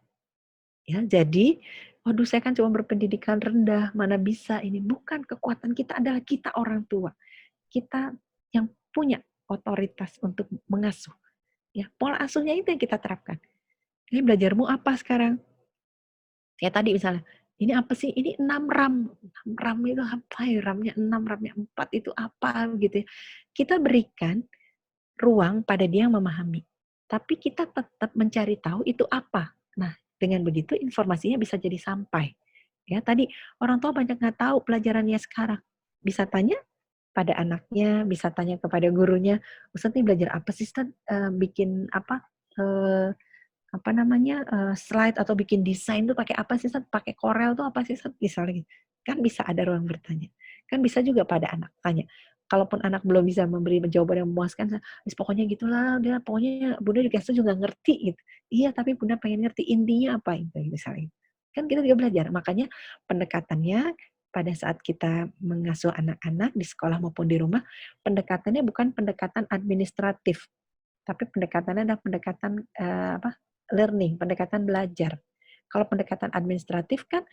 Ya, jadi waduh saya kan cuma berpendidikan rendah, mana bisa ini. Bukan, kekuatan kita adalah kita orang tua. Kita yang punya otoritas untuk mengasuh. Ya, pola asuhnya itu yang kita terapkan. Ini belajarmu apa sekarang? Kayak tadi misalnya, ini apa sih? Ini 6 RAM. 6 RAM itu apa ya? RAM-nya 6, RAM-nya 4 itu apa gitu ya. Kita berikan ruang pada dia yang memahami. Tapi kita tetap mencari tahu itu apa. Nah, dengan begitu informasinya bisa jadi sampai. Ya, tadi orang tua banyak nggak tahu pelajarannya sekarang. Bisa tanya pada anaknya, bisa tanya kepada gurunya, Ustaz ini belajar apa sih Ustaz? Bikin apa? Eh, slide atau bikin desain tuh pakai apa sih Ustaz? Pakai Corel tuh apa sih Ustaz? Misalnya gitu. Kan bisa ada ruang bertanya. Kan bisa juga pada anak tanya. Kalaupun anak belum bisa memberi jawaban yang memuaskan, pokoknya gitulah, dia pokoknya Bunda juga juga ngerti gitu. Iya, tapi Bunda pengen ngerti intinya apa itu misalnya. Kan kita juga belajar. Makanya pendekatannya pada saat kita mengasuh anak-anak di sekolah maupun di rumah, pendekatannya bukan pendekatan administratif, tapi pendekatannya adalah pendekatan learning, pendekatan belajar. Kalau pendekatan administratif kan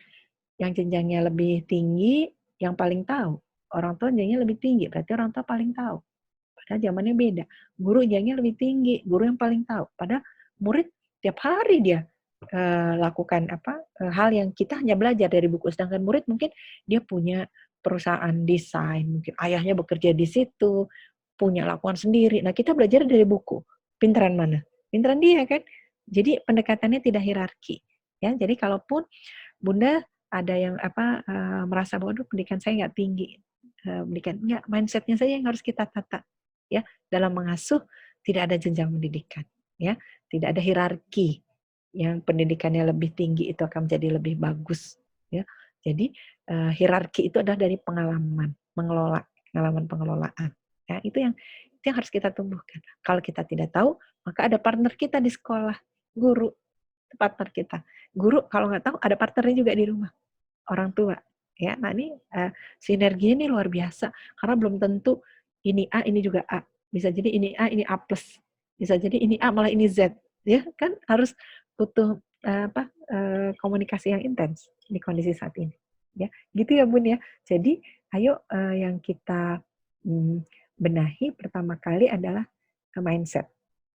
yang jenjangnya lebih tinggi, yang paling tahu. Orang tua jenjangnya lebih tinggi, berarti orang tua paling tahu. Padahal zamannya beda. Guru jenjangnya lebih tinggi, guru yang paling tahu. Padahal murid tiap hari dia lakukan hal yang kita hanya belajar dari buku. Sedangkan murid mungkin dia punya perusahaan desain, mungkin ayahnya bekerja di situ, punya lakukan sendiri. Nah, kita belajar dari buku. Pinteran mana? Pinteran dia kan? Jadi pendekatannya tidak hierarki. Ya, jadi kalaupun Bunda ada yang merasa bahwa pendidikan saya nggak tinggi, pendidikan nggak, mindsetnya saja yang harus kita tata. Ya, dalam mengasuh tidak ada jenjang pendidikan. Ya, tidak ada hierarki. Yang pendidikannya lebih tinggi itu akan menjadi lebih bagus. Ya, jadi hierarki itu adalah dari pengalaman pengelolaan. Ya, itu yang harus kita tumbuhkan. Kalau kita tidak tahu, maka ada partner kita di sekolah, guru, partner kita. Guru kalau nggak tahu ada partnernya juga di rumah, orang tua. Ya, nah ini sinerginya ini luar biasa karena belum tentu ini A ini juga A. Bisa jadi ini A ini A plus. Bisa jadi ini A malah ini Z. Ya kan harus butuh komunikasi yang intens di kondisi saat ini. Ya, gitu ya Bun ya. Jadi ayo yang kita benahi pertama kali adalah mindset,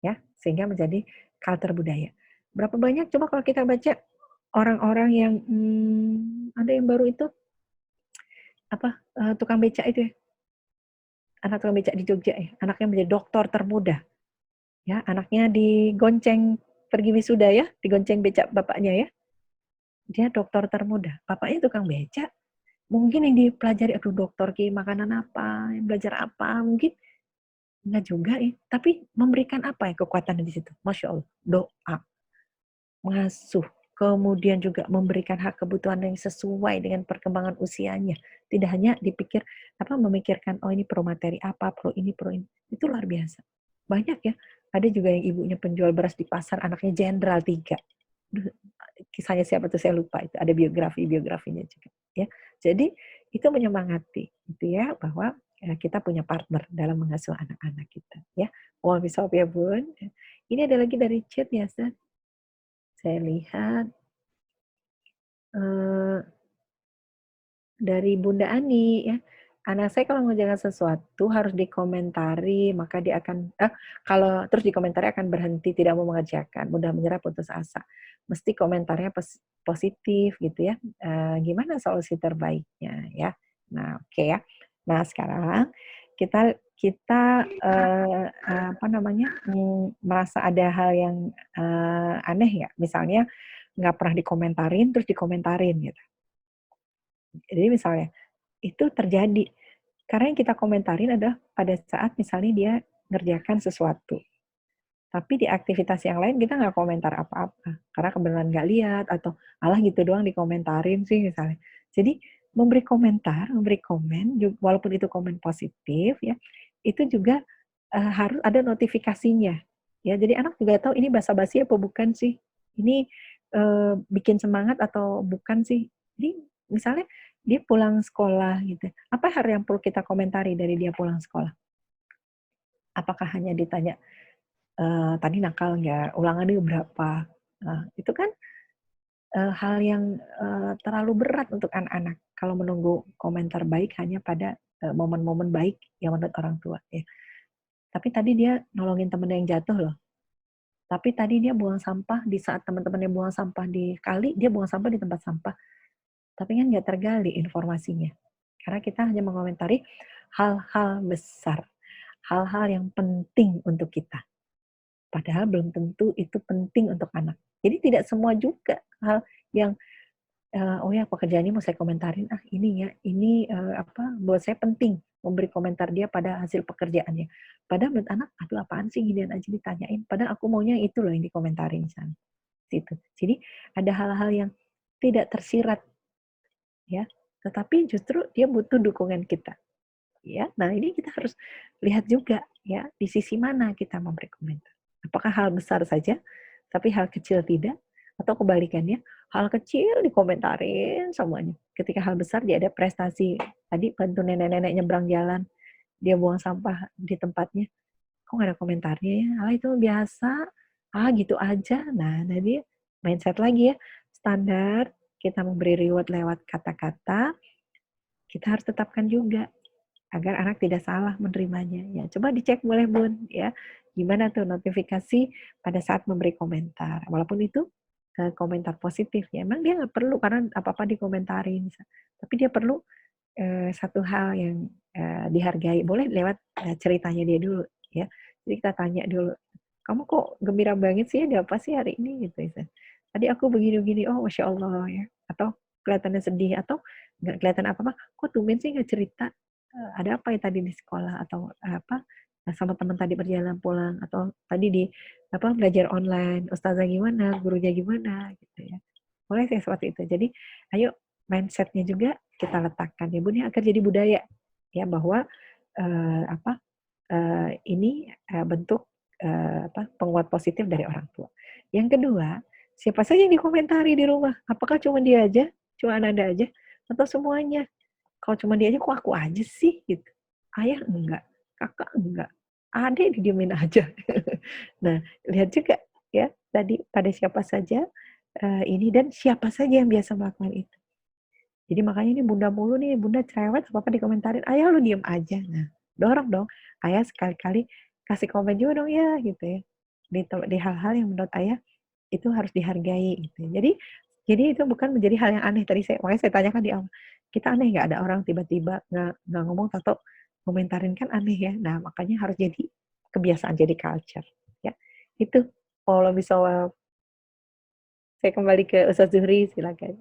ya, sehingga menjadi culture budaya. Berapa banyak coba kalau kita baca orang-orang yang ada yang baru itu tukang beca itu ya, anak tukang beca di Jogja ya, anaknya menjadi doktor termuda, ya, anaknya digonceng pergi wisuda ya, digonceng beca bapaknya ya, dia dokter termuda, bapaknya tukang beca. Mungkin yang dipelajari, aduh dokter ki makanan apa, belajar apa, mungkin enggak juga ya. Tapi memberikan apa ya kekuatan di situ? Masya Allah, doa, mengasuh, kemudian juga memberikan hak kebutuhan yang sesuai dengan perkembangan usianya. Tidak hanya memikirkan, oh ini perlu materi apa, perlu ini. Itu luar biasa. Banyak ya, ada juga yang ibunya penjual beras di pasar, anaknya jenderal 3. Kisahnya siapa tuh saya lupa, itu ada biografinya juga ya. Jadi itu menyemangati gitu ya, bahwa kita punya partner dalam mengasuh anak-anak kita, ya. Mohon maaf ya, Bun. Ini ada lagi dari chat ya, Ustaz. Saya lihat, eee, dari Bunda Ani ya, "Anak saya kalau mengerjakan sesuatu harus dikomentari, maka dia akan kalau terus dikomentari akan berhenti, tidak mau mengerjakan, mudah menyerah, putus asa. Mesti komentarnya positif," gitu ya. Gimana solusi terbaiknya ya? Nah, oke ya. Nah, sekarang kita kita, apa namanya, merasa ada hal yang, aneh nggak? Misalnya nggak pernah dikomentarin, terus dikomentarin gitu. Jadi misalnya, itu terjadi. Karena yang kita komentarin adalah pada saat misalnya dia ngerjakan sesuatu. Tapi di aktivitas yang lain kita nggak komentar apa-apa. Karena kebenaran nggak lihat atau alah gitu doang dikomentarin sih misalnya. Jadi memberi komentar, memberi komen, walaupun itu komen positif ya, itu juga harus ada notifikasinya. Ya, jadi anak juga tahu ini basa-basi apa bukan sih? Ini bikin semangat atau bukan sih? Jadi misalnya dia pulang sekolah gitu, apa hal yang perlu kita komentari dari dia pulang sekolah? Apakah hanya ditanya, "Tadi nakal nggak? Ulangannya berapa?" Nah, itu kan, hal yang, terlalu berat untuk anak-anak kalau menunggu komentar baik hanya pada, momen-momen baik yang menurut orang tua, ya. Tapi tadi dia nolongin temennya yang jatuh loh, tapi tadi dia buang sampah di saat teman-temannya buang sampah di kali, dia buang sampah di tempat sampah. Tapi kan nggak tergali informasinya. Karena kita hanya mengomentari hal-hal besar, hal-hal yang penting untuk kita. Padahal belum tentu itu penting untuk anak. Jadi tidak semua juga hal yang, oh ya pekerjaan ini mau saya komentarin, ini ya, ini, buat saya penting memberi komentar dia pada hasil pekerjaannya. Padahal menurut anak, aduh apaan sih ginian aja ditanyain, padahal aku maunya itu loh yang dikomentarin misalnya, gitu. Jadi ada hal-hal yang tidak tersirat ya, tetapi justru dia butuh dukungan kita, ya. Nah, ini kita harus lihat juga ya, di sisi mana kita memberi komentar. Apakah hal besar saja, tapi hal kecil tidak? Atau kebalikannya, hal kecil dikomentarin semuanya. Ketika hal besar dia ada prestasi, tadi bantu nenek-nenek nyebrang jalan, dia buang sampah di tempatnya, kok nggak ada komentarnya ya? Ah, itu biasa, gitu aja. Nah dia mindset lagi ya, standar kita memberi reward lewat kata-kata, kita harus tetapkan juga agar anak tidak salah menerimanya. Ya, coba dicek boleh Bun, ya. Gimana tuh notifikasi pada saat memberi komentar. Walaupun itu komentar positif ya. Emang dia nggak perlu karena apa-apa dikomentarin. Tapi dia perlu satu hal yang dihargai. Boleh lewat ceritanya dia dulu, ya. Jadi kita tanya dulu, kamu kok gembira banget sih? Ada apa sih hari ini? Gitu. Tadi aku begini-begini. Oh, masya Allah ya. Atau kelihatannya sedih atau nggak kelihatan apa-apa. Kok tumben sih nggak cerita? Ada apa ya tadi di sekolah atau apa sama teman tadi perjalanan pulang atau tadi di apa belajar online, ustazah gimana, gurunya gimana gitu ya. Boleh sih seperti itu. Jadi ayo mindsetnya juga kita letakkan ya Bun ya agar jadi budaya ya bahwa apa ini bentuk penguat positif dari orang tua. Yang kedua, siapa saja yang dikomentari di rumah? Apakah cuma dia aja, cuma Anda aja, atau semuanya? Kalau cuma dia aja, kok aku aja sih gitu. Ayah enggak, kakak enggak, adik didiemin aja. Nah, lihat juga ya tadi pada siapa saja ini dan siapa saja yang biasa melakukan itu. Jadi makanya ini bunda mulu nih, bunda cerewet apa-apa dikomentarin, ayah lu diem aja. Nah, dorong dong, ayah sekali-kali kasih komen juga dong ya gitu ya. Di hal-hal yang menurut ayah itu harus dihargai gitu. Jadi itu bukan menjadi hal yang aneh tadi makanya saya tanyakan di awal. Kita aneh nggak ada orang tiba-tiba nggak ngomong atau komentarin kan aneh ya. Nah, makanya harus jadi kebiasaan jadi culture ya. Itu kalau bisa saya kembali ke Ustaz Zuhri silakan.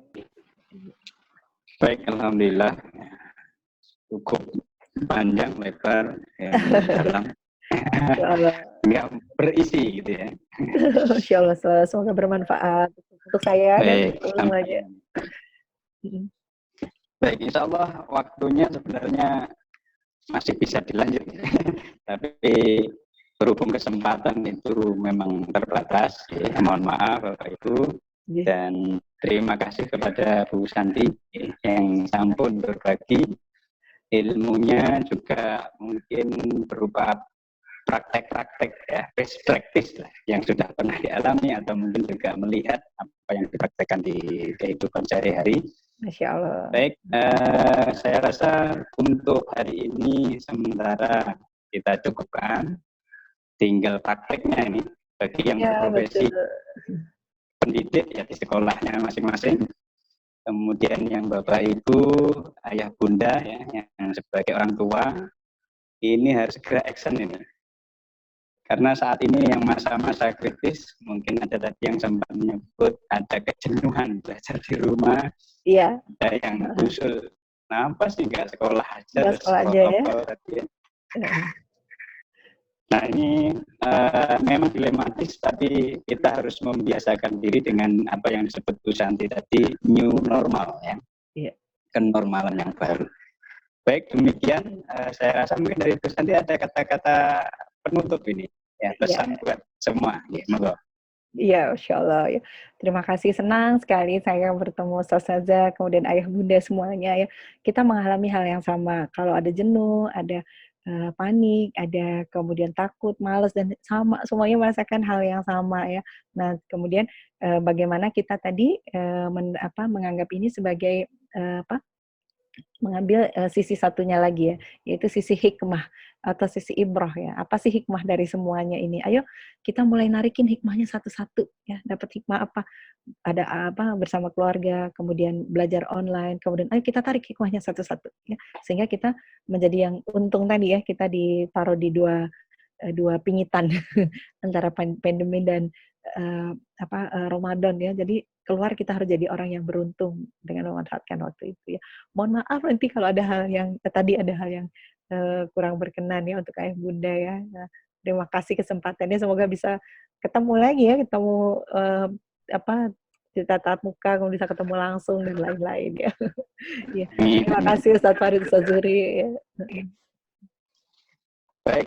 Baik, alhamdulillah cukup panjang lebar yang dalam nggak berisi gitu ya. Insya Allah semoga bermanfaat untuk saya dan semuanya. Baik, insya Allah waktunya sebenarnya masih bisa dilanjut. Tapi berhubung kesempatan itu memang terbatas, ya, mohon maaf Bapak Ibu. Dan terima kasih kepada Bu Santi yang sampun berbagi ilmunya juga mungkin berupa praktek-praktek ya, best practice lah, yang sudah pernah dialami atau mungkin juga melihat apa yang dipraktekkan di kehidupan sehari-hari. Masya Allah. Baik, saya rasa untuk hari ini sementara kita cukupkan, tinggal prakteknya ini bagi yang Ya, berprofesi betul. pendidik ya di sekolahnya masing-masing. Kemudian yang Bapak Ibu, ayah bunda ya, yang sebagai orang tua, ini harus segera action ini. Karena saat ini yang masa-masa kritis, mungkin ada tadi yang sempat menyebut ada kejenuhan belajar di rumah, Iya, ada yang usul, kenapa sih nggak sekolah aja, nggak terus sekolah aja ya. protokol tadi ya. Nah ini memang dilematis, tapi kita harus membiasakan diri dengan apa yang disebut Bu Santi tadi, new normal ya, Iya. kenormalan yang baru. Baik, demikian saya rasa mungkin dari Bu Santi ada kata-kata penutup ini, ya pesan Iya. buat semua. Ya, monggo. Iya, Masya Allah ya. Terima kasih, senang sekali saya bertemu Ustazah, kemudian ayah bunda semuanya ya. Kita mengalami hal yang sama. Kalau ada jenuh, ada panik, ada kemudian takut, malas dan sama semuanya merasakan hal yang sama ya. Nah, kemudian bagaimana kita tadi menganggap ini sebagai mengambil sisi satunya lagi ya, yaitu sisi hikmah atau sisi ibrah ya. Apa sih hikmah dari semuanya ini? Ayo kita mulai narikin hikmahnya satu-satu ya. Dapat hikmah apa? Ada apa bersama keluarga, kemudian belajar online, kemudian ayo kita tarik hikmahnya satu-satu ya. Sehingga kita menjadi yang untung tadi ya, kita ditaruh di dua pingitan antara pandemi dan Ramadan ya. Jadi keluar kita harus jadi orang yang beruntung dengan memanfaatkan waktu itu ya. Mohon maaf nanti kalau ada hal yang tadi ada hal yang kurang berkenan ya untuk ayah bunda ya. Nah, terima kasih kesempatannya, semoga bisa ketemu lagi ya, ketemu apa di tatap muka, kemudian bisa ketemu langsung dan lain-lain ya. Ya. Terima kasih Ustaz Farid, Ustaz Zuri ya. Baik,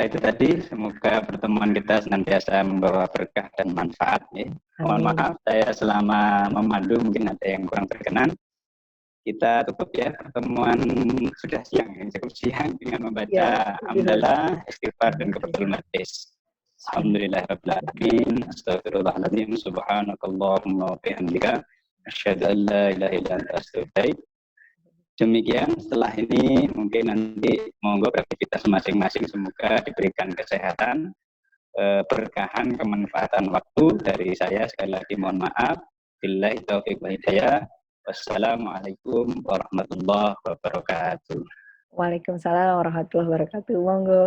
itu tadi semoga pertemuan kita senantiasa membawa berkah dan manfaat. Ya. Mohon maaf saya selama memandu mungkin ada yang kurang berkenan. Kita tutup ya pertemuan sudah siang, cukup siang dengan membaca hamdalah, istighfar dan kafaratul majlis. Alhamdulillahirabbil astagfirullahaladzim, subhanakallahumma wa bihamdika, asyhadu an la ilaha illa anta astaghfiruka. Demikian, setelah ini mungkin nanti monggo beraktivitas masing-masing, semoga diberikan kesehatan, berkahan, kemanfaatan waktu. Dari saya sekali lagi mohon maaf. Billahi taufiq wal hidayah. Wassalamualaikum warahmatullahi wabarakatuh. Waalaikumsalam warahmatullahi wabarakatuh. Monggo.